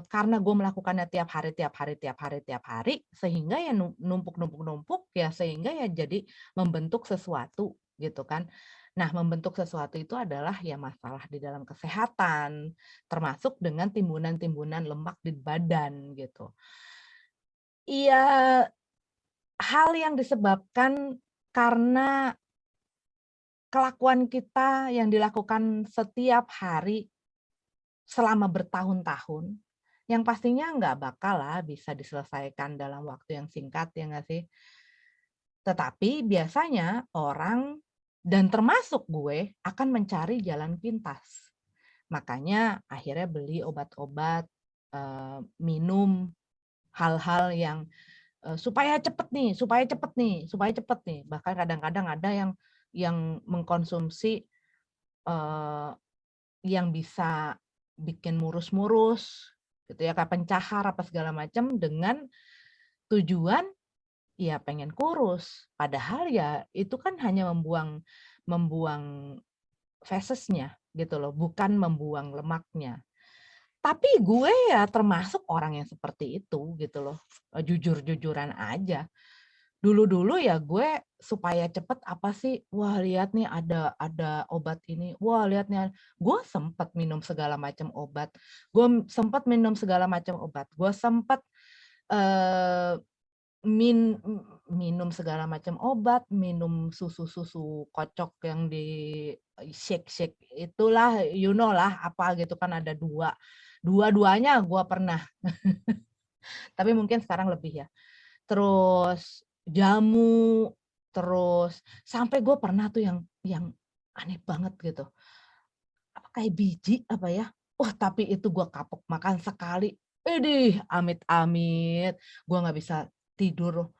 Speaker 1: karena gue melakukannya tiap hari, sehingga ya numpuk, ya sehingga ya jadi membentuk sesuatu, gitu kan. Nah, membentuk sesuatu itu adalah ya masalah di dalam kesehatan, termasuk dengan timbunan-timbunan lemak di badan, gitu. Iya, hal yang disebabkan karena kelakuan kita yang dilakukan setiap hari selama bertahun-tahun, yang pastinya nggak bakal lah bisa diselesaikan dalam waktu yang singkat, ya nggak sih? Tetapi biasanya orang, dan termasuk gue, akan mencari jalan pintas. Makanya akhirnya beli obat-obat, minum hal-hal yang, supaya cepet nih supaya cepet nih supaya cepet nih. Bahkan kadang-kadang ada yang mengkonsumsi, eee yang bisa bikin murus-murus, gitu ya, kayak pencahar apa segala macam dengan tujuan, ya pengen kurus. Padahal ya itu kan hanya membuang membuang fesesnya gitu loh, bukan membuang lemaknya. Tapi gue ya termasuk orang yang seperti itu gitu loh, jujur-jujuran aja. Dulu-dulu ya gue supaya cepet apa sih, wah lihat nih ada obat ini, wah lihat nih gue sempet minum segala macam obat, gue sempet, eee, minum segala macam obat, minum susu-susu kocok yang di shake-shake itulah, you know lah apa gitu kan ada 2, dua-duanya gue pernah, tapi mungkin sekarang lebih ya. Terus jamu, terus sampai gue pernah tuh yang aneh banget gitu, apa kayak biji apa ya, tapi itu gue kapok makan sekali, idih amit-amit, gue nggak bisa tidur,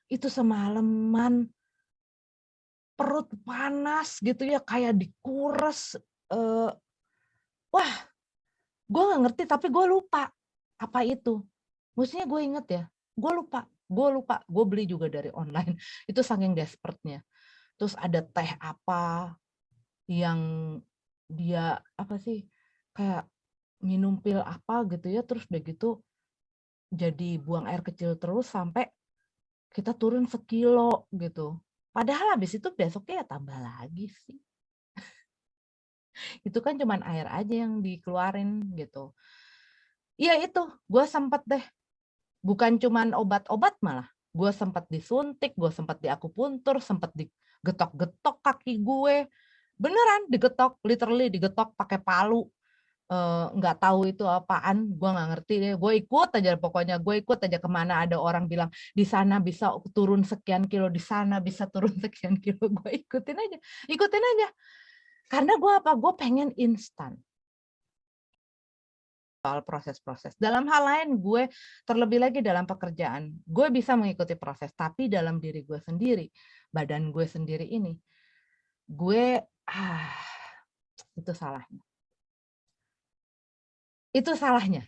Speaker 1: itu semalaman, perut panas gitu ya kayak dikuras, eee, wah gue nggak ngerti tapi gue lupa, apa itu. Maksudnya gue inget ya, gue lupa, gue beli juga dari online, itu saking desperate-nya. Terus ada teh apa yang dia apa sih, kayak minum pil apa gitu ya, terus udah gitu jadi buang air kecil terus sampai kita turun sekilo gitu. Padahal habis itu besoknya ya tambah lagi sih. Itu kan cuman air aja yang dikeluarin gitu. Iya itu, gue sempet deh, bukan cuman obat-obat malah, gue sempet disuntik, gue sempet diakupuntur, sempet digetok-getok kaki gue. Beneran digetok, literally digetok pakai palu, nggak tahu itu apaan, gue nggak ngerti deh, gue ikut aja pokoknya, gue ikut aja kemana ada orang bilang, "Di sana bisa turun sekian kilo, di sana bisa turun sekian kilo," gue ikutin aja. Karena gue apa, gue pengen instan. soal proses-proses. Dalam hal lain gue terlebih lagi dalam pekerjaan, gue bisa mengikuti proses, tapi dalam diri gue sendiri, badan gue sendiri ini, gue itu salahnya. Itu salahnya.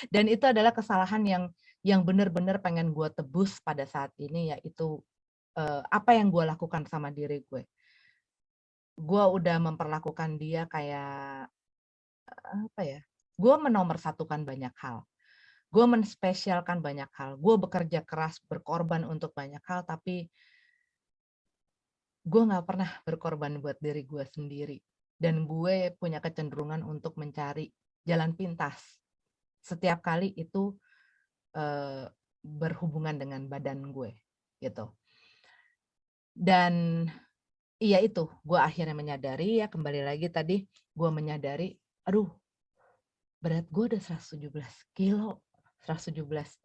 Speaker 1: Dan itu adalah kesalahan yang benar-benar pengen gue tebus pada saat ini, yaitu apa yang gue lakukan sama diri gue. Gue udah memperlakukan dia kayak apa ya? Gue menomorsatukan banyak hal. Gue menspesialkan banyak hal. Gue bekerja keras, berkorban untuk banyak hal, tapi gue nggak pernah berkorban buat diri gue sendiri. Dan gue punya kecenderungan untuk mencari jalan pintas. Setiap kali itu berhubungan dengan badan gue, gitu. Dan iya itu, gue akhirnya menyadari, ya kembali lagi tadi, gue menyadari, aduh, berat gue udah 117 kilo, 117,5.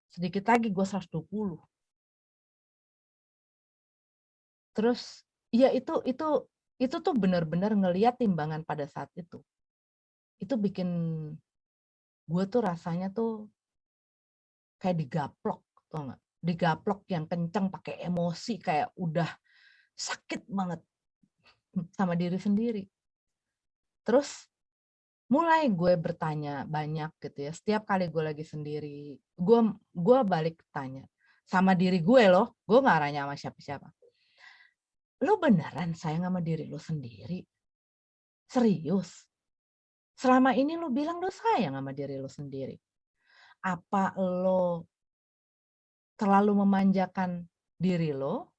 Speaker 1: Sedikit lagi gue 120. Terus ya itu tuh benar-benar ngelihat timbangan pada saat itu. Itu bikin gue tuh rasanya tuh kayak digaplok, tau nggak? Digaplok yang kenceng pakai emosi, kayak udah sakit banget sama diri sendiri. Terus mulai gue bertanya banyak gitu ya. Setiap kali gue lagi sendiri, gue balik tanya sama diri gue loh. Gue nggak nanya sama siapa-siapa. Lo beneran sayang sama diri lo sendiri? Serius? Selama ini lo bilang lo sayang sama diri lo sendiri. Apa lo terlalu memanjakan diri lo?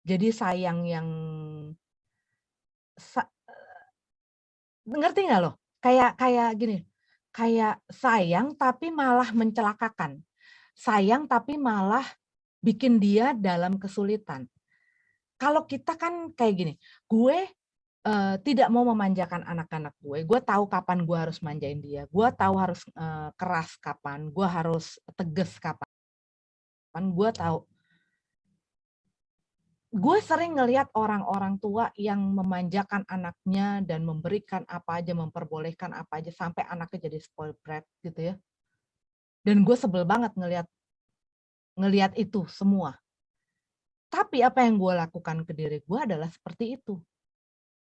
Speaker 1: Jadi sayang yang ngerti nggak lo? Kayak gini, kayak sayang tapi malah mencelakakan. Sayang tapi malah bikin dia dalam kesulitan. Kalau kita kan kayak gini, gue tidak mau memanjakan anak-anak gue. Gue tahu kapan gue harus manjain dia. Gue tahu harus keras kapan. Gue harus tegas kapan. Gue tahu. Gue sering ngelihat orang-orang tua yang memanjakan anaknya dan memberikan apa aja, memperbolehkan apa aja sampai anaknya jadi spoiled brat gitu ya. Dan gue sebel banget ngelihat itu semua. Tapi apa yang gue lakukan ke diri gue adalah seperti itu.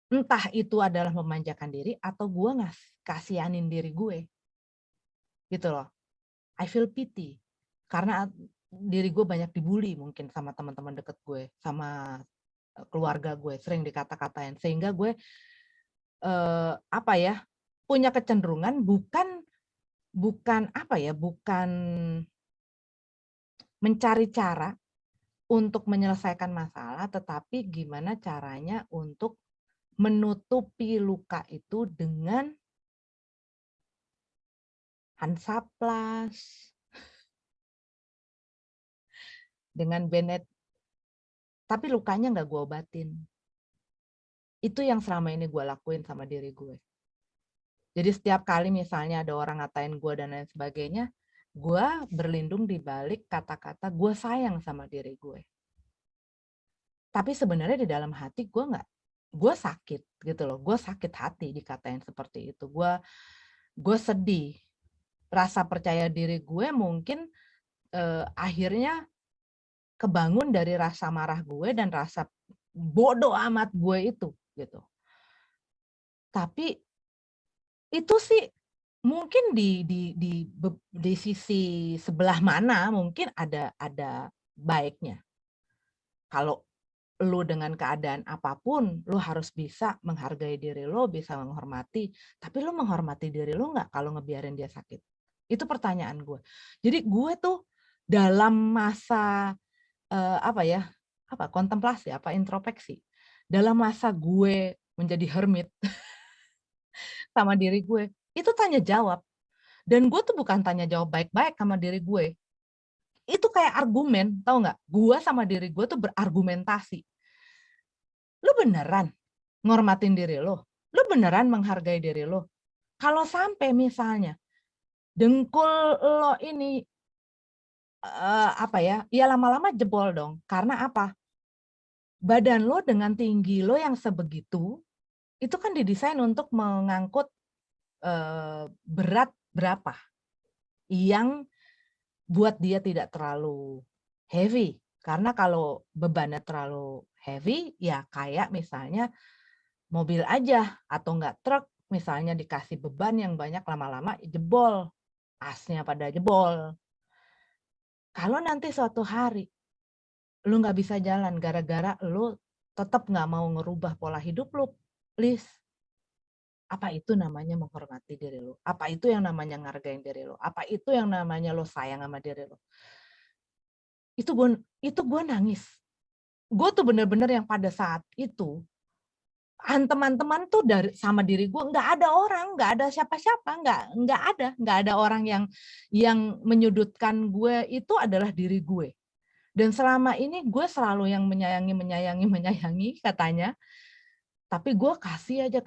Speaker 1: Entah itu adalah memanjakan diri atau gue kasihanin diri gue. Gitu loh. I feel pity. Karena diri gue banyak dibully mungkin sama teman-teman deket gue, sama keluarga gue, sering dikata-katain. Sehingga gue punya kecenderungan bukan mencari cara untuk menyelesaikan masalah, tetapi gimana caranya untuk menutupi luka itu dengan Hansaplast, dengan Bennett, tapi lukanya nggak gue obatin. Itu yang selama ini gue lakuin sama diri gue. Jadi setiap kali misalnya ada orang ngatain gue dan lain sebagainya, gue berlindung di balik kata-kata gue sayang sama diri gue. Tapi sebenarnya di dalam hati gue sakit gitu loh. Gue sakit hati dikatain seperti itu. Gue sedih. Rasa percaya diri gue mungkin akhirnya kebangun dari rasa marah gue dan rasa bodoh amat gue itu gitu. Tapi itu sih mungkin di sisi sebelah mana mungkin ada baiknya. Kalau lu dengan keadaan apapun, lu harus bisa menghargai diri lu, bisa menghormati. Tapi lu menghormati diri lu nggak kalau ngebiarin dia sakit? Itu pertanyaan gue. Jadi gue tuh dalam masa kontemplasi, introspeksi. Dalam masa gue menjadi hermit sama diri gue, itu tanya jawab. Dan gue tuh bukan tanya jawab baik-baik sama diri gue. Itu kayak argumen, tau nggak? Gue sama diri gue tuh berargumentasi. Lu beneran ngormatin diri lo? Lu beneran menghargai diri lo? Kalau sampai misalnya dengkul lo ini ya lama-lama jebol dong. Karena apa? Badan lo dengan tinggi lo yang sebegitu, itu kan didesain untuk mengangkut berat berapa yang buat dia tidak terlalu heavy. Karena kalau bebannya terlalu heavy, ya kayak misalnya mobil aja atau enggak truk, misalnya dikasih beban yang banyak lama-lama jebol, asnya pada jebol. Kalau nanti suatu hari lu nggak bisa jalan gara-gara lu tetap nggak mau ngerubah pola hidup lu, please. Apa itu namanya menghormati diri lu? Apa itu yang namanya ngargain diri lu? Apa itu yang namanya lu sayang sama diri lu? Itu gue nangis. Gue tuh bener-bener yang pada saat itu teman-teman tuh dari sama diri gue nggak ada orang, nggak ada siapa-siapa, nggak ada orang yang menyudutkan gue, itu adalah diri gue. Dan selama ini gue selalu yang menyayangi katanya, tapi gue kasih aja.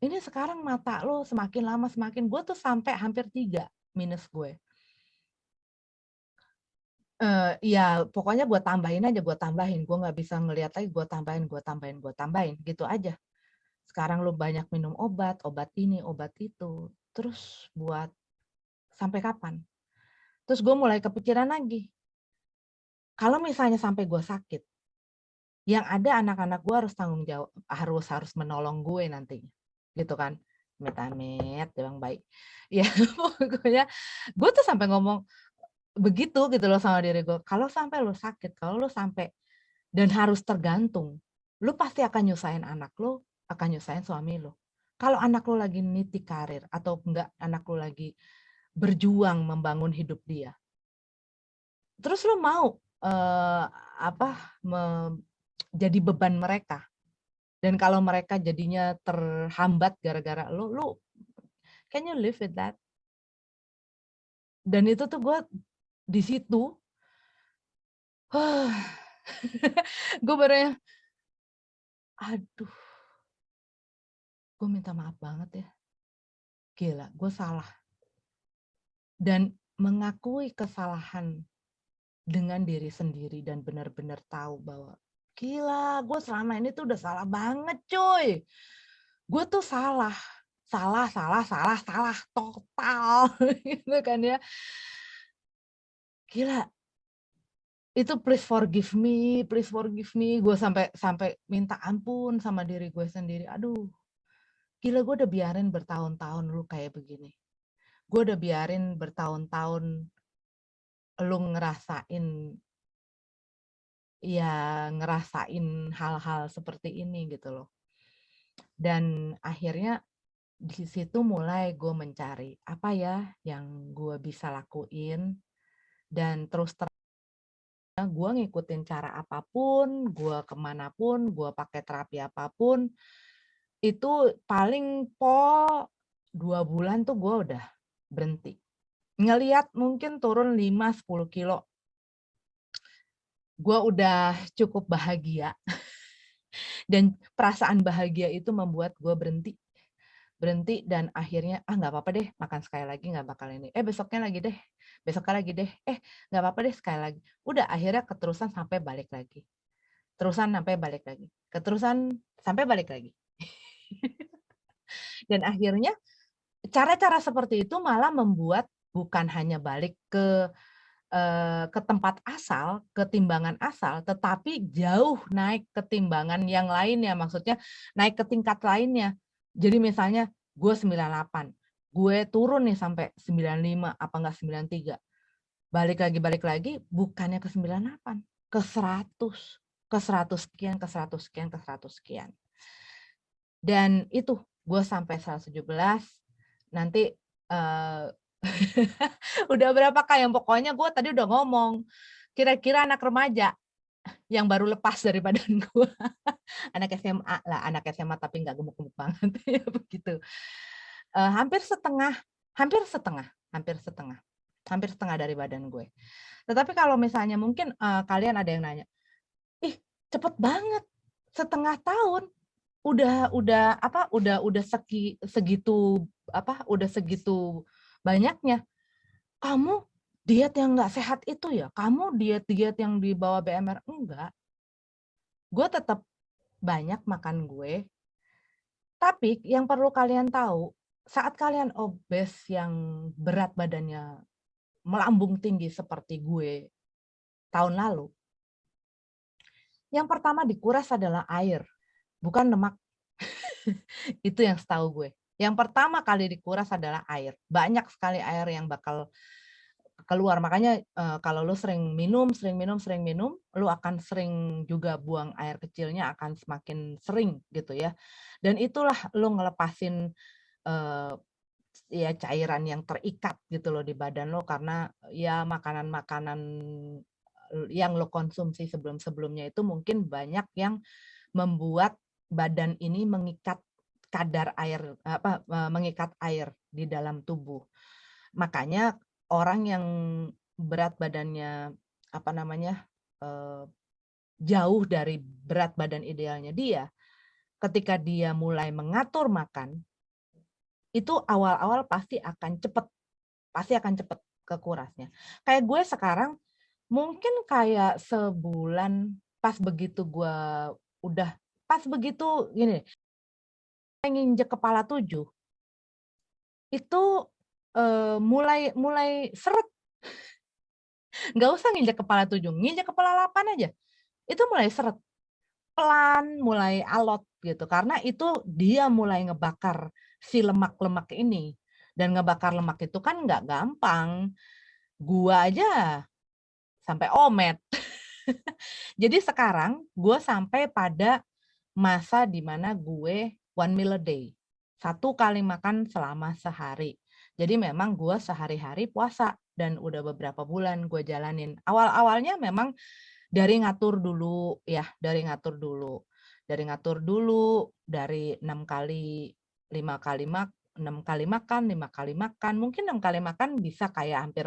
Speaker 1: Ini sekarang mata lo semakin lama semakin, gue tuh sampai hampir 3 minus gue. Ya pokoknya gue tambahin aja, gue nggak bisa ngelihat lagi, gue tambahin, gitu aja. Sekarang lo banyak minum obat ini, obat itu, terus buat sampai kapan? Terus gue mulai kepikiran lagi, kalau misalnya sampai gue sakit, yang ada anak-anak gue harus tanggung jawab, harus menolong gue nantinya, gitu kan? Amit-amit, yang baik. Ya pokoknya gue tuh sampai ngomong begitu gitu loh sama diri gue. Kalau sampai lu sakit, kalau lu sampai dan harus tergantung, lu pasti akan nyusahin anak lu, akan nyusahin suami lu. Kalau anak lu lagi niti karir atau enggak, anak lu lagi berjuang membangun hidup dia, terus lu mau jadi beban mereka. Dan kalau mereka jadinya terhambat gara-gara lu can you live with that? Dan itu tuh gue di situ, gue baru yang, aduh, gue minta maaf banget ya. Gila, gue salah. Dan mengakui kesalahan dengan diri sendiri dan benar-benar tahu bahwa gila, gue selama ini tuh udah salah banget, coy. Gue tuh salah total, gitu kan ya. Gila, itu please forgive me. Gue sampai minta ampun sama diri gue sendiri. Aduh, gila, gue udah biarin bertahun-tahun lu kayak begini. Gue udah biarin bertahun-tahun lu ngerasain hal-hal seperti ini gitu loh. Dan akhirnya di situ mulai gue mencari apa ya yang gue bisa lakuin, dan terus gue ngikutin cara apapun, gue kemanapun, gue pakai terapi apapun, itu paling 2 bulan tuh gue udah berhenti. Ngelihat mungkin turun 5-10 kilo, gue udah cukup bahagia. Dan perasaan bahagia itu membuat gue berhenti dan akhirnya nggak apa-apa deh, makan sekali lagi nggak bakal ini, besoknya lagi deh, nggak apa-apa deh sekali lagi. Udah akhirnya keterusan sampai balik lagi. Keterusan sampai balik lagi. Dan akhirnya cara-cara seperti itu malah membuat bukan hanya balik ke tempat asal, ke timbangan asal, tetapi jauh naik ke timbangan yang lainnya, maksudnya naik ke tingkat lainnya. Jadi misalnya gue 98, gue turun nih sampai 95 apa enggak 93. Balik lagi, bukannya ke 98, ke 100, ke 100 sekian, ke 100 sekian, ke 100 sekian. Dan itu gue sampai 117, nanti udah berapa Kak, yang pokoknya gue tadi udah ngomong, kira-kira anak remaja yang baru lepas dari badan gue. Anak SMA lah, anak SMA tapi nggak gemuk-gemuk banget, ya begitu. Hampir setengah dari badan gue. Tetapi kalau misalnya mungkin kalian ada yang nanya, ih cepet banget, setengah tahun udah segitu banyaknya. Kamu diet yang nggak sehat itu ya? Kamu diet yang di bawah BMR? Enggak. Gue tetap banyak makan gue. Tapi yang perlu kalian tahu, saat kalian obes yang berat badannya melambung tinggi seperti gue tahun lalu, yang pertama dikuras adalah air, bukan lemak. Itu yang setahu gue. Yang pertama kali dikuras adalah air. Banyak sekali air yang bakal keluar. Makanya kalau lu sering minum, lu akan sering juga buang air kecilnya akan semakin sering gitu ya. Dan itulah lu ngelepasin eh, ya cairan yang terikat gitu loh di badan lo karena ya makanan-makanan yang lo konsumsi sebelum-sebelumnya itu mungkin banyak yang membuat badan ini mengikat kadar air mengikat air di dalam tubuh. Makanya orang yang berat badannya apa namanya jauh dari berat badan idealnya dia, ketika dia mulai mengatur makan, itu awal-awal pasti akan cepet kekurasnya. Kayak gue sekarang mungkin kayak sebulan pas begitu gini, nginjek kepala 7 itu mulai mulai seret, nggak usah nginjek kepala 7, nginjek kepala 8 aja, itu mulai seret, pelan, mulai alot gitu, karena itu dia mulai ngebakar si lemak-lemak ini, dan ngebakar lemak itu kan nggak gampang, gua aja sampai omet. Jadi sekarang gue sampai pada masa di mana gue one meal a day, 1 kali makan selama sehari. Jadi memang gue sehari-hari puasa dan udah beberapa bulan gue jalanin. Awal-awalnya memang dari ngatur dulu ya, dari 6 kali, 5 kali 6 kali makan, 5 kali makan, mungkin 6 kali makan bisa kayak hampir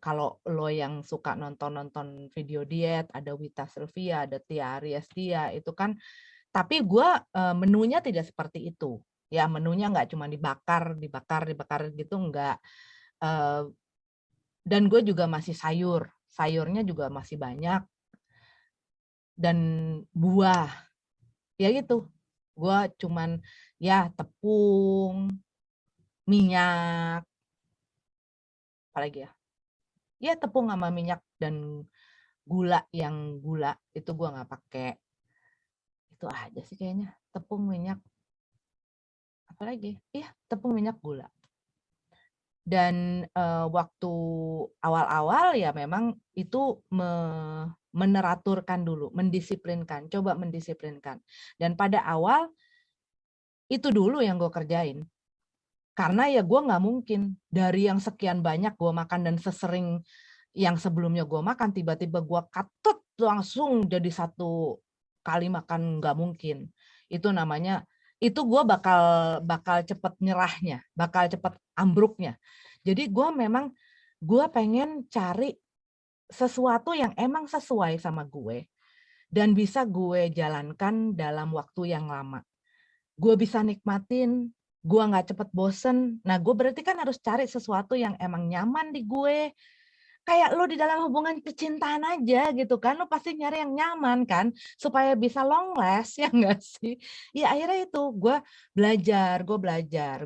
Speaker 1: kalau lo yang suka nonton video diet, ada Wita Sylvia, ada Tia Aries Dia, itu kan, tapi gue menunya tidak seperti itu. Ya menunya nggak cuma dibakar gitu, enggak. Dan gue juga masih sayurnya juga masih banyak, dan buah, ya gitu. Gue cuman ya tepung, minyak, apalagi ya, ya tepung sama minyak dan gula itu gue nggak pakai. Itu aja sih kayaknya, tepung, minyak, apalagi iya tepung, minyak, gula. Dan waktu awal-awal ya memang itu meneraturkan dulu, coba mendisiplinkan. Dan pada awal itu dulu yang gue kerjain. Karena ya gue nggak mungkin dari yang sekian banyak gue makan dan sesering yang sebelumnya gue makan, tiba-tiba gue katut langsung jadi 1 kali makan, nggak mungkin. Itu namanya, itu gue bakal cepet nyerahnya, bakal cepet ambruknya. Jadi gue pengen cari sesuatu yang emang sesuai sama gue dan bisa gue jalankan dalam waktu yang lama. Gue bisa nikmatin, gue nggak cepet bosen. Nah, gue berarti kan harus cari sesuatu yang emang nyaman di gue. Kayak lo di dalam hubungan percintaan aja gitu kan, lo pasti nyari yang nyaman kan, supaya bisa long last, ya enggak sih? Ya akhirnya itu gue belajar.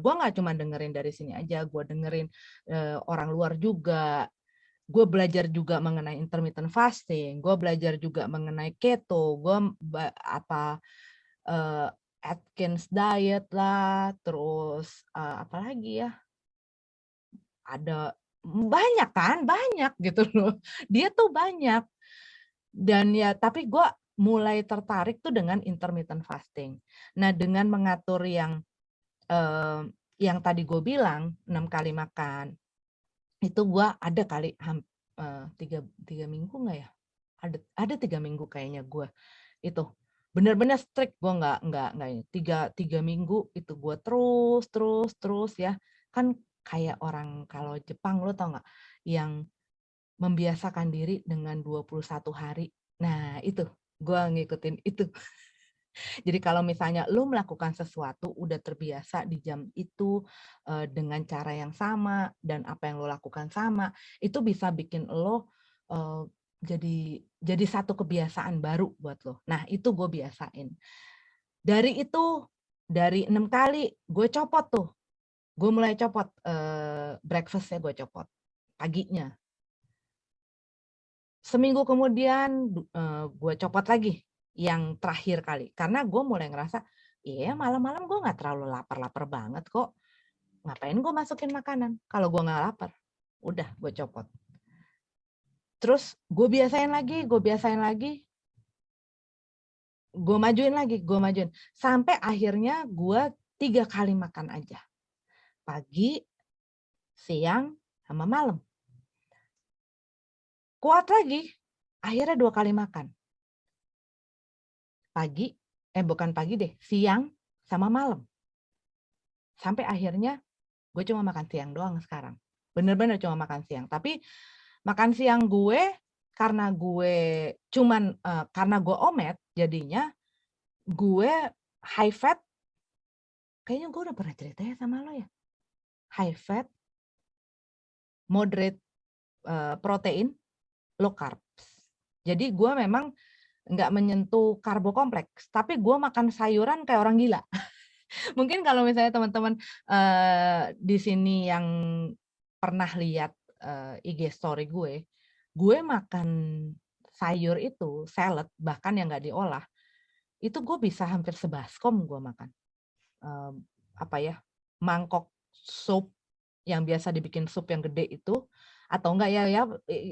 Speaker 1: Gue nggak cuma dengerin dari sini aja, gue dengerin orang luar juga. Gue belajar juga mengenai intermittent fasting, gue belajar juga mengenai keto, eh, Atkins diet lah, terus apa lagi ya? Ada banyak gitu loh. Dia tuh banyak. Dan ya tapi gue mulai tertarik tuh dengan intermittent fasting. Nah, dengan mengatur yang tadi gue bilang 6 kali makan, itu gue ada kali tiga minggu nggak ya? Ada 3 minggu kayaknya gue itu benar-benar strict, gue nggak ini tiga minggu itu gue terus ya kan, kayak orang kalau Jepang lo tau nggak yang membiasakan diri dengan 21 hari. Nah itu gue ngikutin itu. Jadi kalau misalnya lo melakukan sesuatu udah terbiasa di jam itu dengan cara yang sama dan apa yang lo lakukan sama, itu bisa bikin lo jadi satu kebiasaan baru buat lo. Nah itu gue biasain. Dari itu Dari 6 kali gue copot tuh. Gue mulai copot, breakfast-nya gue copot, paginya. Seminggu kemudian gue copot lagi yang terakhir kali. Karena gue mulai ngerasa, iya malam-malam gue nggak terlalu lapar-lapar banget kok. Ngapain gue masukin makanan kalau gue nggak lapar? Udah, gue copot. Terus gue biasain lagi, gue majuin. Sampai akhirnya gue 3 kali makan aja. Pagi, siang, sama malam. Kuat lagi, akhirnya 2 kali makan. Bukan pagi deh, siang sama malam. Sampai akhirnya gue cuma makan siang doang sekarang. Bener-bener cuma makan siang. Tapi makan siang gue, karena gue omet, jadinya gue high fat, kayaknya gue udah pernah cerita ya sama lo ya. High fat, moderate protein, low carbs. Jadi gue memang nggak menyentuh karbo kompleks, tapi gue makan sayuran kayak orang gila. Mungkin kalau misalnya teman-teman di sini yang pernah lihat IG story gue makan sayur itu, salad, bahkan yang nggak diolah, itu gue bisa hampir sebaskom gue makan. Mangkok sup yang biasa dibikin sup yang gede itu, atau enggak ya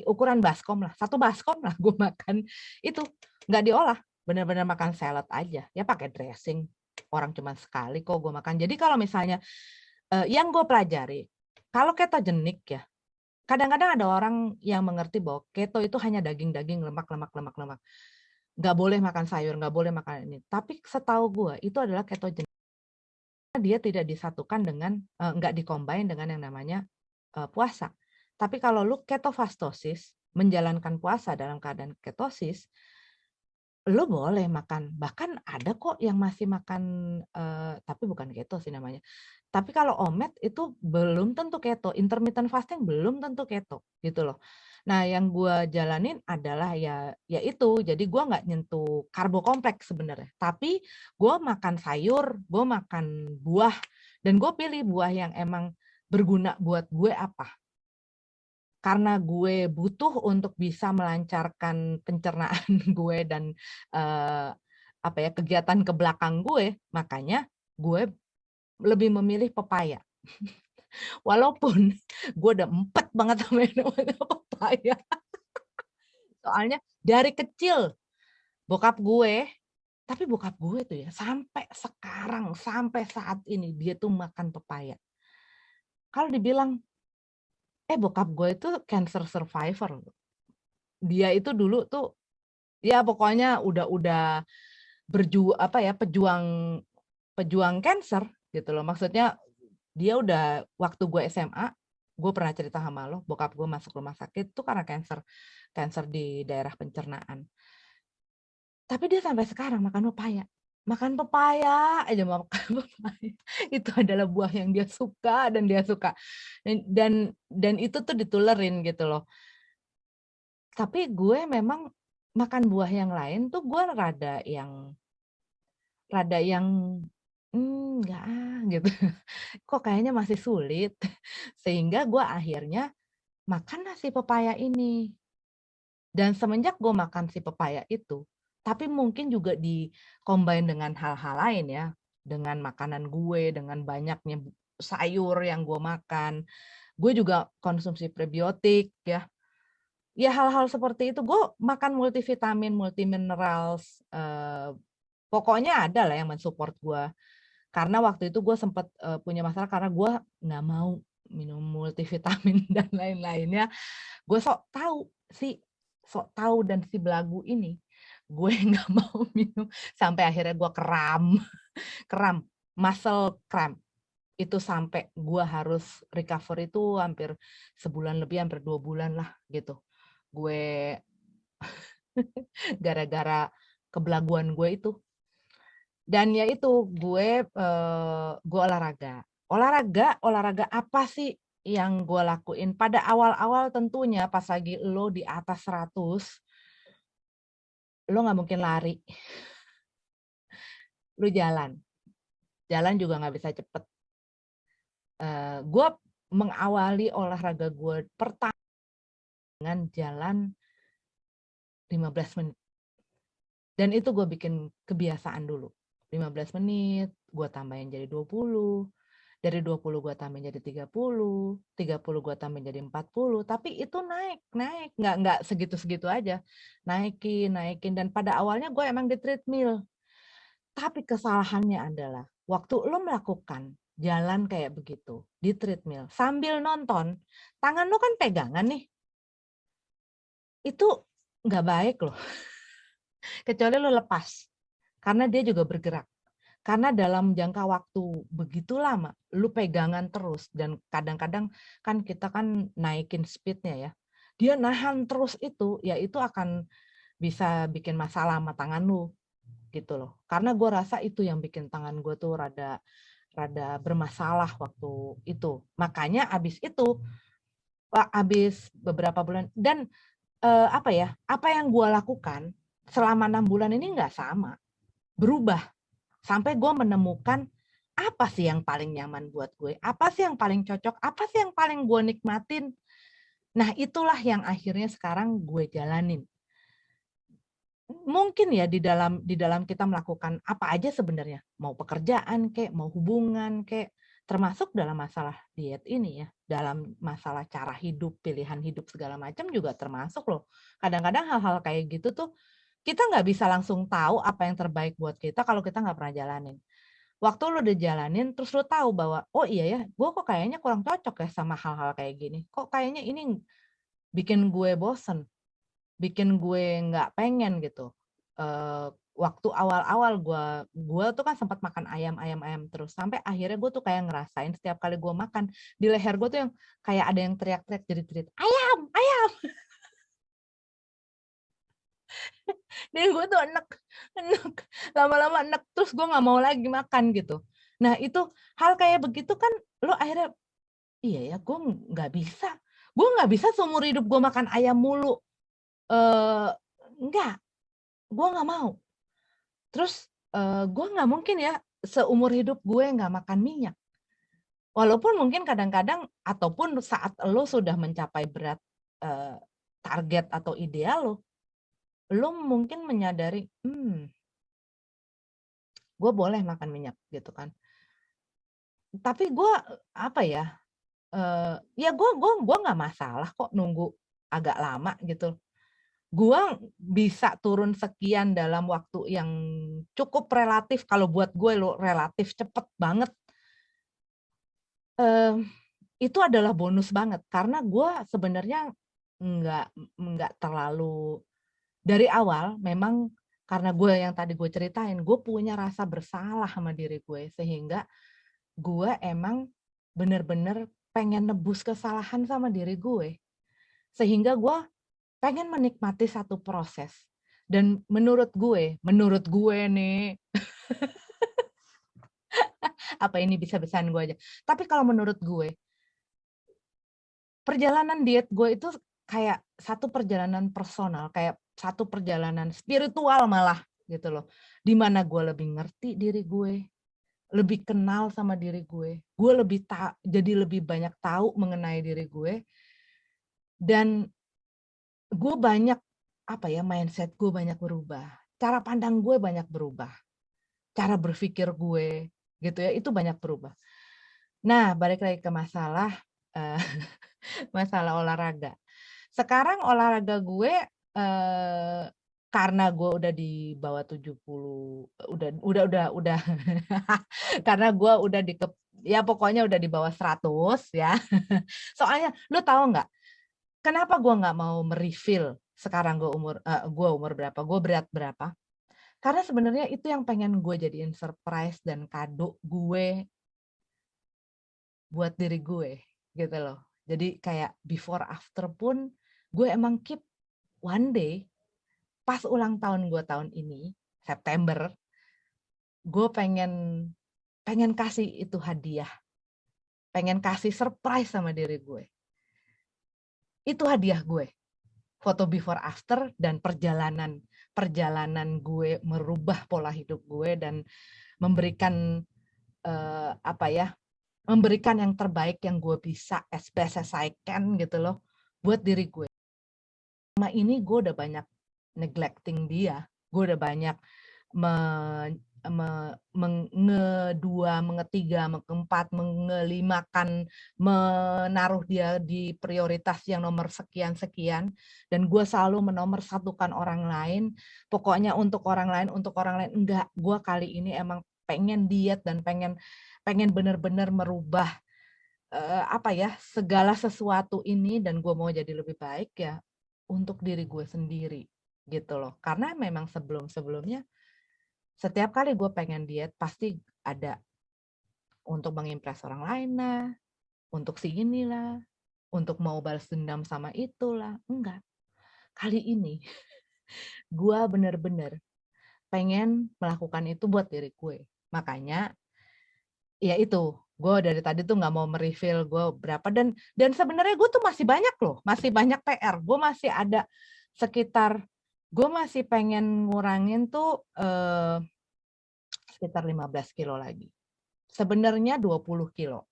Speaker 1: ukuran baskom lah, 1 baskom lah gue makan itu, nggak diolah, benar-benar makan salad aja, ya pakai dressing, orang cuma sekali kok gue makan. Jadi kalau misalnya yang gue pelajari, kalau ketogenik ya, kadang-kadang ada orang yang mengerti bahwa keto itu hanya daging-daging, lemak. Nggak boleh makan sayur, nggak boleh makan ini. Tapi setahu gue itu adalah ketogenik. Dia tidak disatukan dengan, nggak dikombin dengan yang namanya puasa. Tapi kalau lu ketofastosis, menjalankan puasa dalam keadaan ketosis, lu boleh makan. Bahkan ada kok yang masih makan, tapi bukan keto sih namanya. Tapi kalau omet itu belum tentu keto, intermittent fasting belum tentu keto, gitu loh. Nah, yang gue jalanin adalah ya itu, jadi gue nggak nyentuh karbo kompleks sebenarnya. Tapi gue makan sayur, gue makan buah, dan gue pilih buah yang emang berguna buat gue apa. Karena gue butuh untuk bisa melancarkan pencernaan gue dan kegiatan ke belakang gue, makanya gue lebih memilih pepaya. Walaupun gue udah empet banget sama yang namanya pepaya. Soalnya dari kecil tapi bokap gue tuh ya sampai sekarang, sampai saat ini dia tuh makan pepaya. Kalau dibilang bokap gue itu cancer survivor. Dia itu dulu tuh ya pokoknya udah pejuang cancer gitu loh. Maksudnya dia udah, waktu gue SMA, gue pernah cerita sama lo, bokap gue masuk rumah sakit tuh karena cancer di daerah pencernaan. Tapi dia sampai sekarang makan pepaya aja, makan pepaya. Itu adalah buah yang dia suka dan dia suka. Dan itu tuh ditulerin gitu loh. Tapi gue memang makan buah yang lain tuh gue rada yang enggak gitu. Kok kayaknya masih sulit. Sehingga gue akhirnya makan si pepaya ini. Dan semenjak gue makan si pepaya itu, tapi mungkin juga di-combine dengan hal-hal lain ya, dengan makanan gue, dengan banyaknya sayur yang gue makan. Gue juga konsumsi prebiotik ya. Ya hal-hal seperti itu, gue makan multivitamin, multiminerals, pokoknya ada lah yang mensupport gue. Karena waktu itu gue sempat punya masalah karena gue nggak mau minum multivitamin dan lain-lainnya. Gue sok tahu dan si belagu ini, gue nggak mau minum sampai akhirnya gue kram, muscle cramp. Itu sampai gue harus recover itu hampir sebulan lebih, hampir 2 bulan lah gitu. Gue gara-gara kebelaguan gue itu. Dan ya itu gue olahraga apa sih yang gue lakuin pada awal-awal. Tentunya pas lagi lo di atas 100, lo nggak mungkin lari, lo jalan. jalan juga nggak bisa cepet. Gue mengawali olahraga gue pertama dengan jalan 15 menit. Dan itu gue bikin kebiasaan dulu. 15 menit, gue tambahin jadi 20. Dari 20 gue tambahin jadi 30 gue tambahin jadi 40. Tapi itu naik. Nggak segitu-segitu aja. Naikin. Dan pada awalnya gue emang di treadmill. Tapi kesalahannya adalah, waktu lo melakukan jalan kayak begitu, di treadmill, sambil nonton, tangan lo kan pegangan nih. Itu nggak baik loh. Kecuali lo lepas. Karena dia juga bergerak. Karena dalam jangka waktu begitu lama, lu pegangan terus. Dan kadang-kadang kan kita kan naikin speednya ya. Dia nahan terus itu, ya itu akan bisa bikin masalah sama tangan lu. Gitu loh. Karena gue rasa itu yang bikin tangan gue tuh rada bermasalah waktu itu. Makanya abis beberapa bulan. Dan apa yang gue lakukan selama 6 bulan ini nggak sama. Berubah. Sampai gue menemukan apa sih yang paling nyaman buat gue, apa sih yang paling cocok, apa sih yang paling gue nikmatin. Nah itulah yang akhirnya sekarang gue jalanin. Mungkin ya di dalam kita melakukan apa aja sebenarnya, mau pekerjaan kek, mau hubungan kek, termasuk dalam masalah diet ini ya, dalam masalah cara hidup, pilihan hidup segala macam juga termasuk loh. Kadang-kadang hal-hal kayak gitu tuh kita nggak bisa langsung tahu apa yang terbaik buat kita kalau kita nggak pernah jalanin. Waktu lu udah jalanin, terus lu tahu bahwa, oh iya ya, gue kok kayaknya kurang cocok ya sama hal-hal kayak gini. Kok kayaknya ini bikin gue bosen, bikin gue nggak pengen gitu. Waktu awal-awal gue tuh kan sempat makan ayam terus. Sampai akhirnya gue tuh kayak ngerasain setiap kali gue makan, di leher gue tuh yang kayak ada yang teriak-teriak jerit-jerit, ayam! Dan gue tuh enek, lama-lama enek, terus gue nggak mau lagi makan gitu. Nah itu hal kayak begitu kan lo akhirnya, iya ya gue nggak bisa seumur hidup gue makan ayam mulu. Enggak, gue nggak mau. Terus gue nggak mungkin ya seumur hidup gue nggak makan minyak. Walaupun mungkin kadang-kadang ataupun saat lo sudah mencapai berat target atau ideal lo mungkin menyadari, gue boleh makan minyak gitu kan. Tapi gue apa ya? Ya gue nggak masalah kok nunggu agak lama gitu. Gue bisa turun sekian dalam waktu yang cukup relatif, kalau buat gue lo relatif cepet banget. Itu adalah bonus banget karena gue sebenarnya nggak terlalu dari awal. Memang karena gue yang tadi gue ceritain, gue punya rasa bersalah sama diri gue sehingga gue emang bener-bener pengen nebus kesalahan sama diri gue, sehingga gue pengen menikmati satu proses. Dan menurut gue nih, apa ini bisa-bisaan gue aja, tapi kalau menurut gue perjalanan diet gue itu kayak satu perjalanan personal, kayak satu perjalanan spiritual malah gitu loh, dimana gue lebih ngerti diri gue, lebih kenal sama diri gue jadi lebih banyak tahu mengenai diri gue. Dan gue banyak mindset gue banyak berubah, cara pandang gue banyak berubah, cara berpikir gue gitu ya, itu banyak berubah. Nah, balik lagi ke masalah masalah olahraga. Sekarang olahraga gue karena gue udah di bawah 70, udah karena gue udah ya pokoknya udah di bawah 100 ya. Soalnya lu tahu nggak kenapa gue nggak mau merefill sekarang gue umur berapa, gue berat berapa? Karena sebenarnya itu yang pengen gue jadiin surprise dan kado gue buat diri gue gitu loh. Jadi kayak before after pun gue emang keep one day pas ulang tahun gue tahun ini September, gue pengen kasih itu hadiah, pengen kasih surprise sama diri gue. Itu hadiah gue, foto before after dan perjalanan gue merubah pola hidup gue dan memberikan apa ya, memberikan yang terbaik yang gue bisa as best as I can gitu loh buat diri gue. Selama ini gue udah banyak neglecting dia, gue udah banyak mengedua, mengetiga, mengeempat, mengelimakan, menaruh dia di prioritas yang nomor sekian-sekian, dan gue selalu menomorsatukan orang lain, pokoknya untuk orang lain, enggak, gue kali ini emang pengen diet dan pengen bener-bener merubah apa ya, segala sesuatu ini, dan gue mau jadi lebih baik ya untuk diri gue sendiri gitu loh. Karena memang sebelum-sebelumnya setiap kali gue pengen diet pasti ada untuk mengimpress orang lain lah, untuk si inilah, untuk mau balas dendam sama itulah. Enggak. Kali ini gue bener-bener pengen melakukan itu buat diri gue. Makanya ya itu, gue dari tadi tuh nggak mau mereveal gue berapa, dan sebenarnya gue tuh masih banyak loh, masih banyak PR. Gue masih ada sekitar, gue masih pengen ngurangin tuh sekitar 15 kilo lagi. Sebenarnya 20 kilo.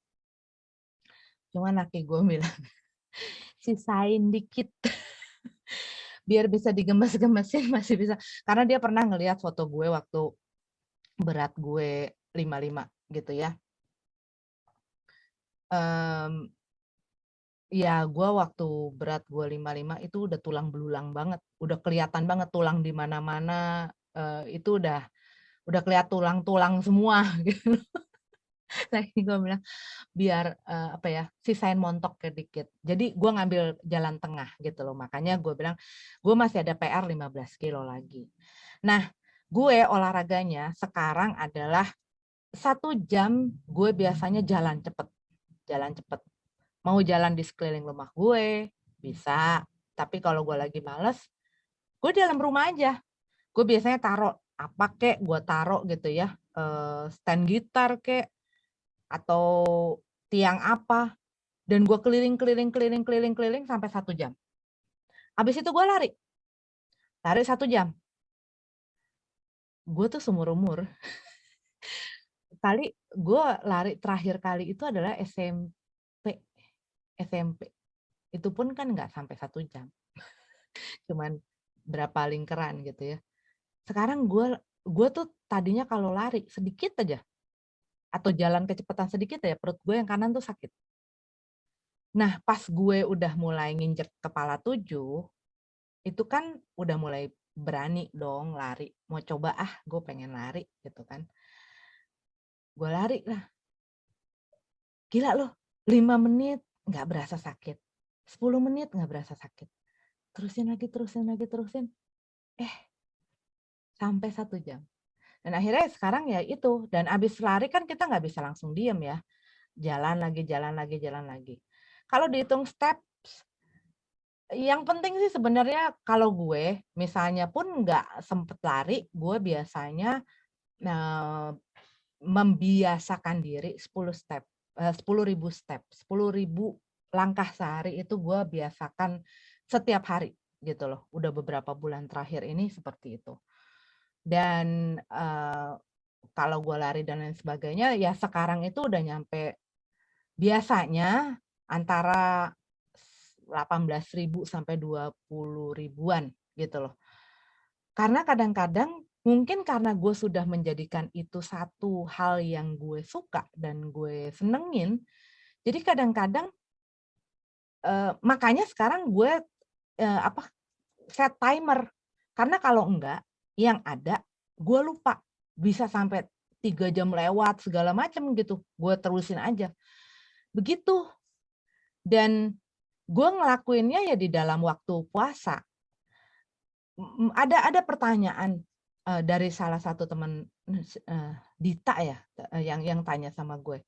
Speaker 1: Cuman laki gue bilang, sisain dikit. Biar bisa digemes-gemesin masih bisa. Karena dia pernah ngelihat foto gue waktu berat gue 55 gitu ya. Ya gue waktu berat gue 55 itu udah tulang belulang banget. Udah kelihatan banget tulang di mana-mana. Itu udah kelihatan tulang-tulang semua gitu. Lagi gue bilang, biar apa ya, sisain montok dikit. Jadi gue ngambil jalan tengah gitu loh. Makanya gue bilang gue masih ada PR 15 kilo lagi. Nah, gue olahraganya sekarang adalah 1 jam gue biasanya jalan cepet. Mau jalan di sekeliling rumah gue bisa. Tapi kalau gue lagi males, gue di dalam rumah aja. Gue biasanya taruh apa kek, gue taruh gitu ya, stand gitar kek, atau tiang apa, dan gue keliling sampai 1 jam. Habis itu gue lari 1 jam. Gue tuh seumur umur kali gue lari terakhir kali itu adalah SMP. Itu pun kan nggak sampai 1 jam, cuman berapa lingkaran gitu ya. Sekarang gue tuh tadinya kalau lari sedikit aja atau jalan kecepatan sedikit ya, perut gue yang kanan tuh sakit. Nah, pas gue udah mulai nginjek kepala 7, itu kan udah mulai berani dong lari. Mau coba gue pengen lari gitu kan. Gue lari lah. Gila loh, 5 menit nggak berasa sakit. 10 menit nggak berasa sakit. Terusin lagi. Eh, sampai 1 jam. Dan akhirnya sekarang ya itu. Dan abis lari kan kita nggak bisa langsung diem ya. Jalan lagi. Kalau dihitung steps, yang penting sih sebenarnya kalau gue, misalnya pun nggak sempet lari, gue biasanya membiasakan diri 10.000 step, 10.000 langkah sehari itu gue biasakan setiap hari gitu loh. Udah beberapa bulan terakhir ini seperti itu. Dan kalau gue lari dan lain sebagainya, ya sekarang itu udah nyampe biasanya antara 18.000 sampai 20.000-an gitu loh. Karena kadang-kadang mungkin karena gue sudah menjadikan itu satu hal yang gue suka dan gue senengin, jadi kadang-kadang makanya sekarang gue set timer. Karena kalau enggak, yang ada gue lupa, bisa sampai 3 jam lewat segala macam gitu. Gue terusin aja. Begitu. Dan gue ngelakuinnya ya di dalam waktu puasa. Ada pertanyaan dari salah satu teman Dita ya, yang tanya sama gue.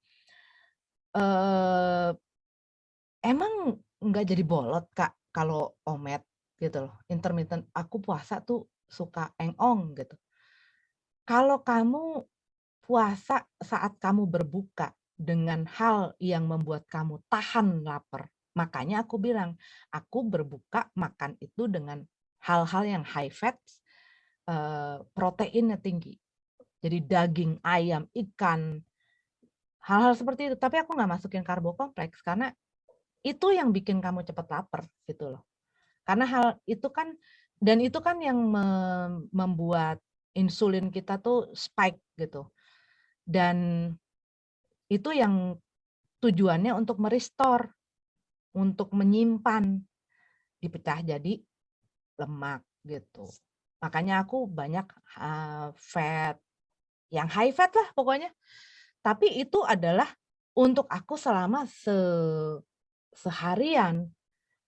Speaker 1: Emang nggak jadi bolot Kak kalau omet gitu loh. Intermittent, aku puasa tuh suka engong gitu. Kalau kamu puasa saat kamu berbuka dengan hal yang membuat kamu tahan lapar, makanya aku bilang, aku berbuka makan itu dengan hal-hal yang high fat, proteinnya tinggi. Jadi daging, ayam, ikan, hal-hal seperti itu. Tapi aku nggak masukin karbo kompleks karena itu yang bikin kamu cepet lapar gitu loh. Karena hal itu kan dan itu kan yang membuat insulin kita tuh spike gitu. Dan itu yang tujuannya untuk merestore, untuk menyimpan, dipecah jadi lemak gitu. Makanya aku banyak fat, yang high fat lah pokoknya. Tapi itu adalah untuk aku selama seharian.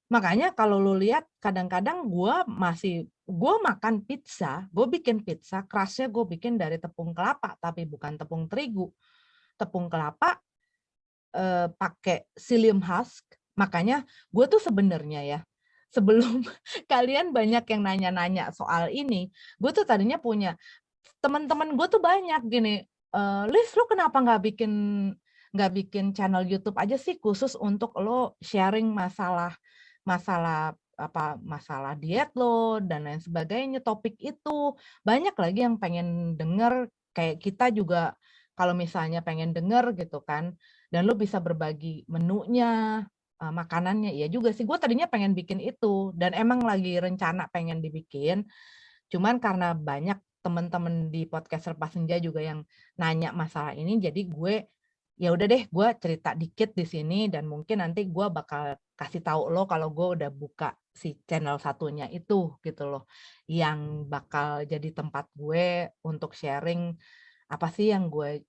Speaker 1: Makanya kalau lu lihat kadang-kadang gue makan pizza, gue bikin pizza, crustnya gue bikin dari tepung kelapa, tapi bukan tepung terigu. Tepung kelapa pakai psyllium husk. Makanya gue tuh sebenarnya ya, sebelum kalian banyak yang nanya-nanya soal ini, gue tuh tadinya punya teman-teman gue tuh banyak gini, Liz lu kenapa nggak bikin channel YouTube aja sih khusus untuk lo sharing masalah masalah masalah diet lo dan lain sebagainya, topik itu. Banyak lagi yang pengen denger, kayak kita juga kalau misalnya pengen denger gitu kan, dan lo bisa berbagi menunya, makanannya. Iya juga sih, gue tadinya pengen bikin itu dan emang lagi rencana pengen dibikin, cuman karena banyak teman-teman di podcast Lepas Senja juga yang nanya masalah ini, jadi gue ya udah deh gue cerita dikit di sini dan mungkin nanti gue bakal kasih tahu lo kalau gue udah buka si channel satunya itu gitu loh, yang bakal jadi tempat gue untuk sharing apa sih yang gue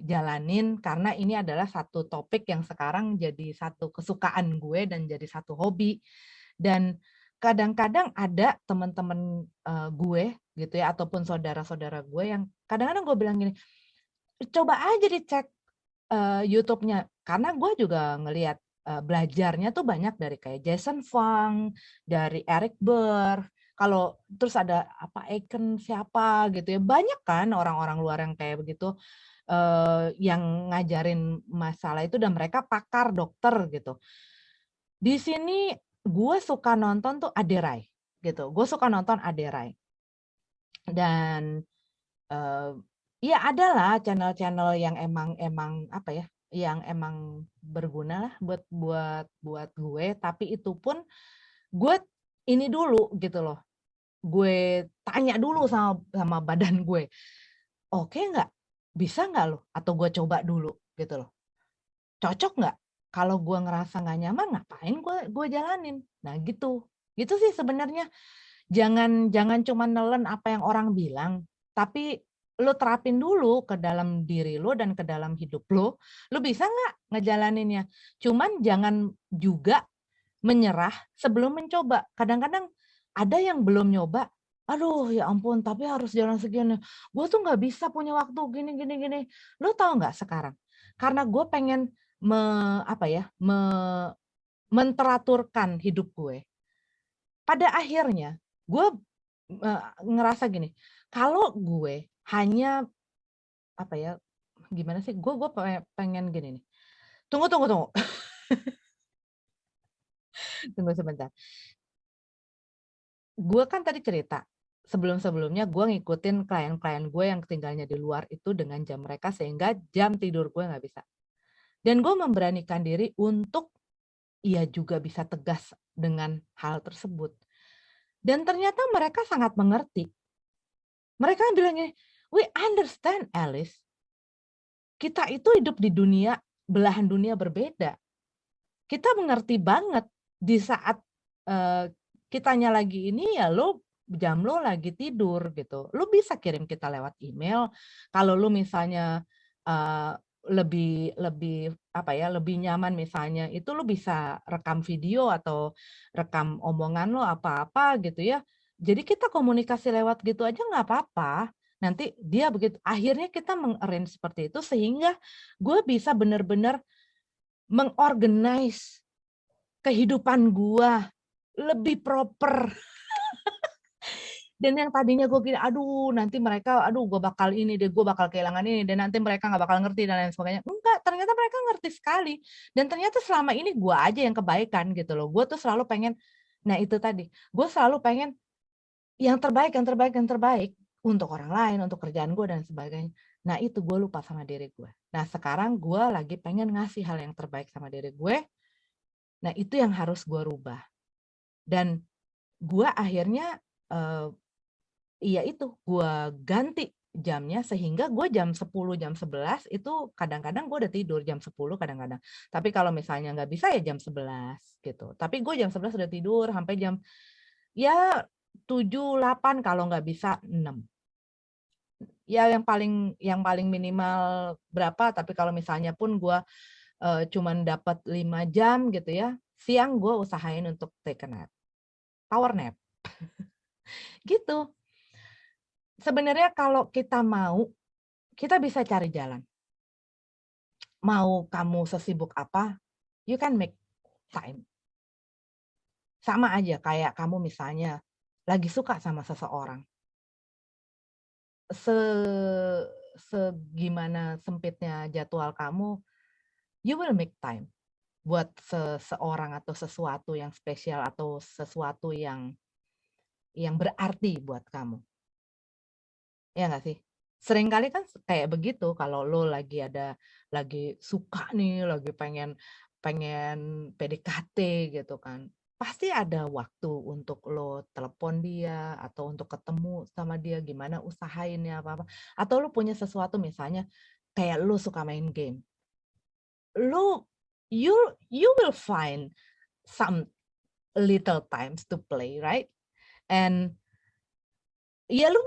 Speaker 1: jalanin, karena ini adalah satu topik yang sekarang jadi satu kesukaan gue dan jadi satu hobi. Dan kadang-kadang ada teman-teman gue gitu ya, ataupun saudara-saudara gue yang kadang-kadang gue bilang gini, coba aja dicek YouTube-nya, karena gue juga ngelihat belajarnya tuh banyak dari kayak Jason Fung, dari Eric Burr, kalau terus ada apa Aiken siapa gitu ya, banyak kan orang-orang luar yang kayak begitu, yang ngajarin masalah itu dan mereka pakar dokter gitu. Di sini gue suka nonton tuh Aderai gitu, gue suka nonton Aderai dan ya adalah channel-channel yang emang apa ya, yang emang berguna lah buat gue, tapi itu pun gue ini dulu gitu loh, gue tanya dulu sama badan gue, oke nggak, bisa nggak lo, atau gue coba dulu gitu loh, cocok nggak, kalau gue ngerasa nggak nyaman ngapain gue jalanin. Nah gitu sih sebenarnya. Jangan cuma nelen apa yang orang bilang, tapi lo terapin dulu ke dalam diri lo dan ke dalam hidup lo. Lo bisa nggak ngejalaninnya? Cuman jangan juga menyerah sebelum mencoba. Kadang-kadang ada yang belum nyoba, aduh ya ampun, tapi harus jalan segini. Gue tuh nggak bisa punya waktu gini. Lo tahu nggak sekarang? Karena gue pengen menteraturkan hidup gue. Pada akhirnya gue ngerasa gini, kalau gue hanya apa ya, gimana sih, gue pengen gini nih, tunggu tunggu sebentar. Gue kan tadi cerita sebelumnya gue ngikutin klien-klien gue yang tinggalnya di luar itu dengan jam mereka, sehingga jam tidur gue nggak bisa, dan gue memberanikan diri untuk ia juga bisa tegas dengan hal tersebut, dan ternyata mereka sangat mengerti. Mereka bilang gini, we understand Alice, kita itu hidup di belahan dunia berbeda. Kita mengerti banget di saat kitanya lagi ini ya jam lo lagi tidur gitu. Lo bisa kirim kita lewat email. Kalau lo misalnya lebih nyaman misalnya itu lo bisa rekam video atau rekam omongan lo apa-apa gitu ya. Jadi kita komunikasi lewat gitu aja nggak apa-apa. Nanti dia begitu, akhirnya kita mengarrange seperti itu sehingga gue bisa benar-benar mengorganize kehidupan gue lebih proper. Dan yang tadinya gue kira, aduh nanti mereka, gue bakal ini deh, gue bakal kehilangan ini, dan nanti mereka nggak bakal ngerti dan lain sebagainya. Enggak, ternyata mereka ngerti sekali. Dan ternyata selama ini gue aja yang kebaikan gitu loh. Gue tuh selalu pengen, nah itu tadi, gue selalu pengen yang terbaik untuk orang lain, untuk kerjaan gue dan sebagainya. Nah itu gue lupa sama diri gue. Nah, sekarang gue lagi pengen ngasih hal yang terbaik sama diri gue. Nah, itu yang harus gue rubah. Dan gue akhirnya, iya itu, gue ganti jamnya sehingga gue jam 10, jam 11 itu kadang-kadang gue udah tidur jam 10 kadang-kadang. Tapi kalau misalnya nggak bisa ya jam 11 gitu. Tapi gue jam 11 udah tidur sampai jam ya 7, 8 kalau nggak bisa 6. Ya yang paling minimal berapa, tapi kalau misalnya pun gue cuman dapat 5 jam gitu ya, siang gue usahain untuk take a nap, power nap, gitu. Sebenarnya kalau kita mau, kita bisa cari jalan. Mau kamu sesibuk apa, you can make time. Sama aja kayak kamu misalnya lagi suka sama seseorang. Se Segimana sempitnya jadwal kamu, you will make time buat seseorang atau sesuatu yang spesial atau sesuatu yang berarti buat kamu. Ya nggak sih? Seringkali kan kayak begitu kalau lo lagi suka nih, lagi pengen pengen PDKT gitu kan. Pasti ada waktu untuk lo telepon dia atau untuk ketemu sama dia, gimana usahainnya apa-apa. Atau lo punya sesuatu misalnya kayak lo suka main game. Lo you you will find some little times to play, right? And ya lu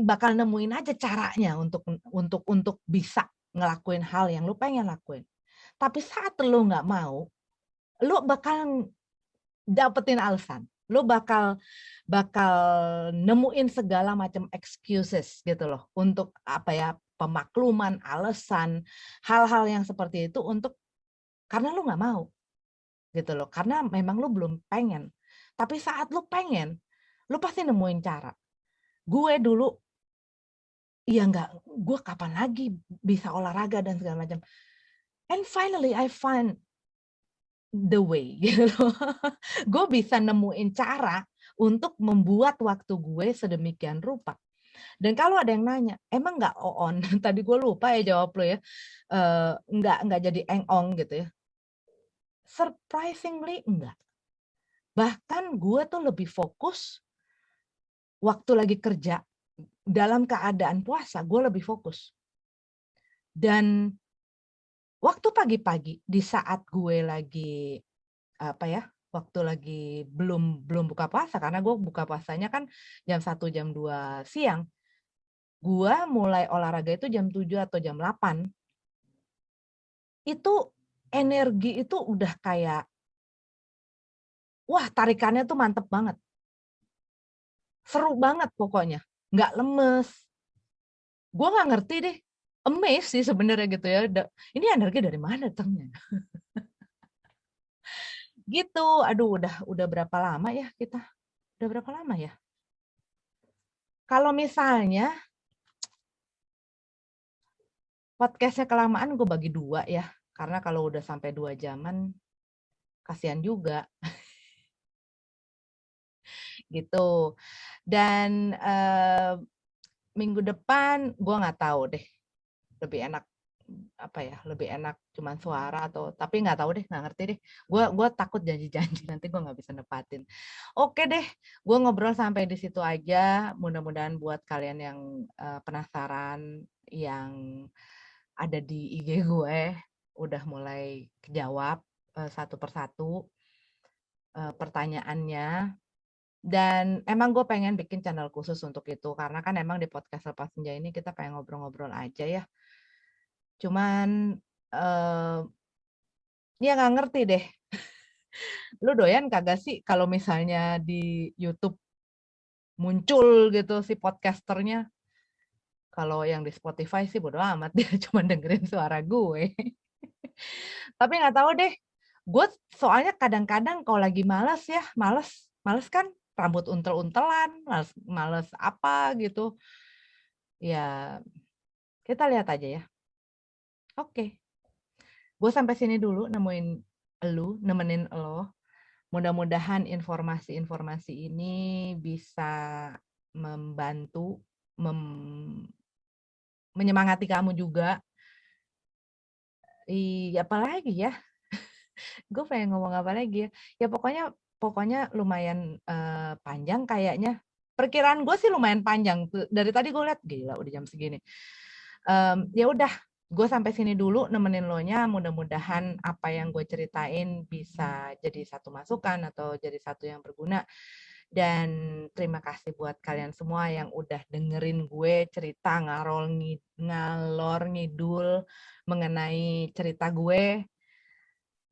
Speaker 1: bakal nemuin aja caranya untuk bisa ngelakuin hal yang lu pengen lakuin. Tapi saat lu nggak mau, lu bakal dapetin alasan. Lu bakal bakal nemuin segala macam excuses gitu loh untuk apa ya, pemakluman, alasan, hal-hal yang seperti itu untuk karena lu nggak mau gitu loh. Karena memang lu belum pengen. Tapi saat lu pengen, lu pasti nemuin cara. Gue dulu iya gue kapan lagi bisa olahraga dan segala macam. And finally I find the way gitu loh. Gue bisa nemuin cara untuk membuat waktu gue sedemikian rupa. Dan kalau ada yang nanya, emang nggak on? Tadi gue lupa ya jawab lo ya. Nggak jadi eng-ong gitu ya. Surprisingly enggak. Bahkan gue tuh lebih fokus waktu lagi kerja dalam keadaan puasa, gue lebih fokus. Dan waktu pagi-pagi di saat gue lagi apa ya, waktu lagi belum belum buka puasa karena gue buka puasanya kan jam 1 jam 2 siang. Gue mulai olahraga itu jam 7 atau jam 8. Itu energi itu udah kayak wah tarikannya tuh mantep banget. Seru banget pokoknya, nggak lemes. Gue nggak ngerti deh, amazed sih sebenarnya gitu ya. Ini energi dari mana datangnya? Gitu. Aduh udah berapa lama ya kita? Udah berapa lama ya? Kalau misalnya podcastnya kelamaan gue bagi 2 ya. Karena kalau udah sampai 2 jaman kasihan juga gitu. Dan minggu depan gue nggak tahu deh lebih enak apa ya, lebih enak cuman suara atau tapi nggak tahu deh, nggak ngerti deh. Gue takut janji-janji nanti gue nggak bisa nepatin. Oke deh, gue ngobrol sampai di situ aja. Mudah-mudahan buat kalian yang penasaran, yang ada di IG gue udah mulai kejawab satu persatu pertanyaannya. Dan emang gue pengen bikin channel khusus untuk itu karena kan emang di podcast Lepas Senja ini kita pengen ngobrol-ngobrol aja ya. Cuman ya nggak ngerti deh. Lu doyan kagak sih kalau misalnya di YouTube muncul gitu si podcasternya? Kalau yang di Spotify sih bodo amat, dia cuma dengerin suara gue. Tapi nggak tahu deh. Gue soalnya kadang-kadang kalau lagi malas ya, males kan rambut untel-untelan, males apa gitu. Ya, kita lihat aja ya. Oke. Gue sampai sini dulu nemenin lo. Mudah-mudahan informasi-informasi ini bisa membantu, menyemangati kamu juga Apalagi ya? Gue pengen ngomong apa lagi ya? Ya pokoknya lumayan, panjang kayaknya. Perkiraan gue sih lumayan panjang tuh, dari tadi gue lihat, gila udah jam segini. Ya udah, gue sampai sini dulu nemenin lo-nya, mudah-mudahan apa yang gue ceritain bisa jadi satu masukan atau jadi satu yang berguna. Dan terima kasih buat kalian semua yang udah dengerin gue cerita ngalor ngidul mengenai cerita gue.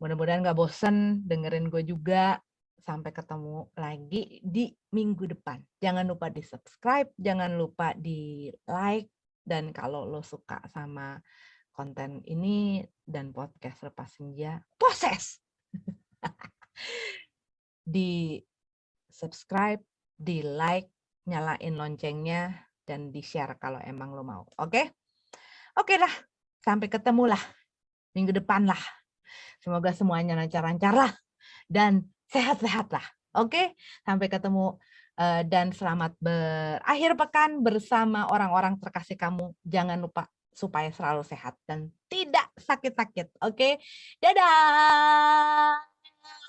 Speaker 1: Mudah-mudahan gak bosen dengerin gue juga. Sampai ketemu lagi di minggu depan. Jangan lupa di subscribe, jangan lupa di like. Dan kalau lo suka sama konten ini dan podcast Lepas Senja, proses! Di subscribe, di like, nyalain loncengnya, dan di share kalau emang lo mau. Oke? Oke lah, sampai ketemu lah minggu depan lah. Semoga semuanya lancar-lancar lah dan sehat-sehat lah. Oke, sampai ketemu dan selamat berakhir pekan bersama orang-orang terkasih kamu. Jangan lupa supaya selalu sehat dan tidak sakit-sakit. Oke, dadah.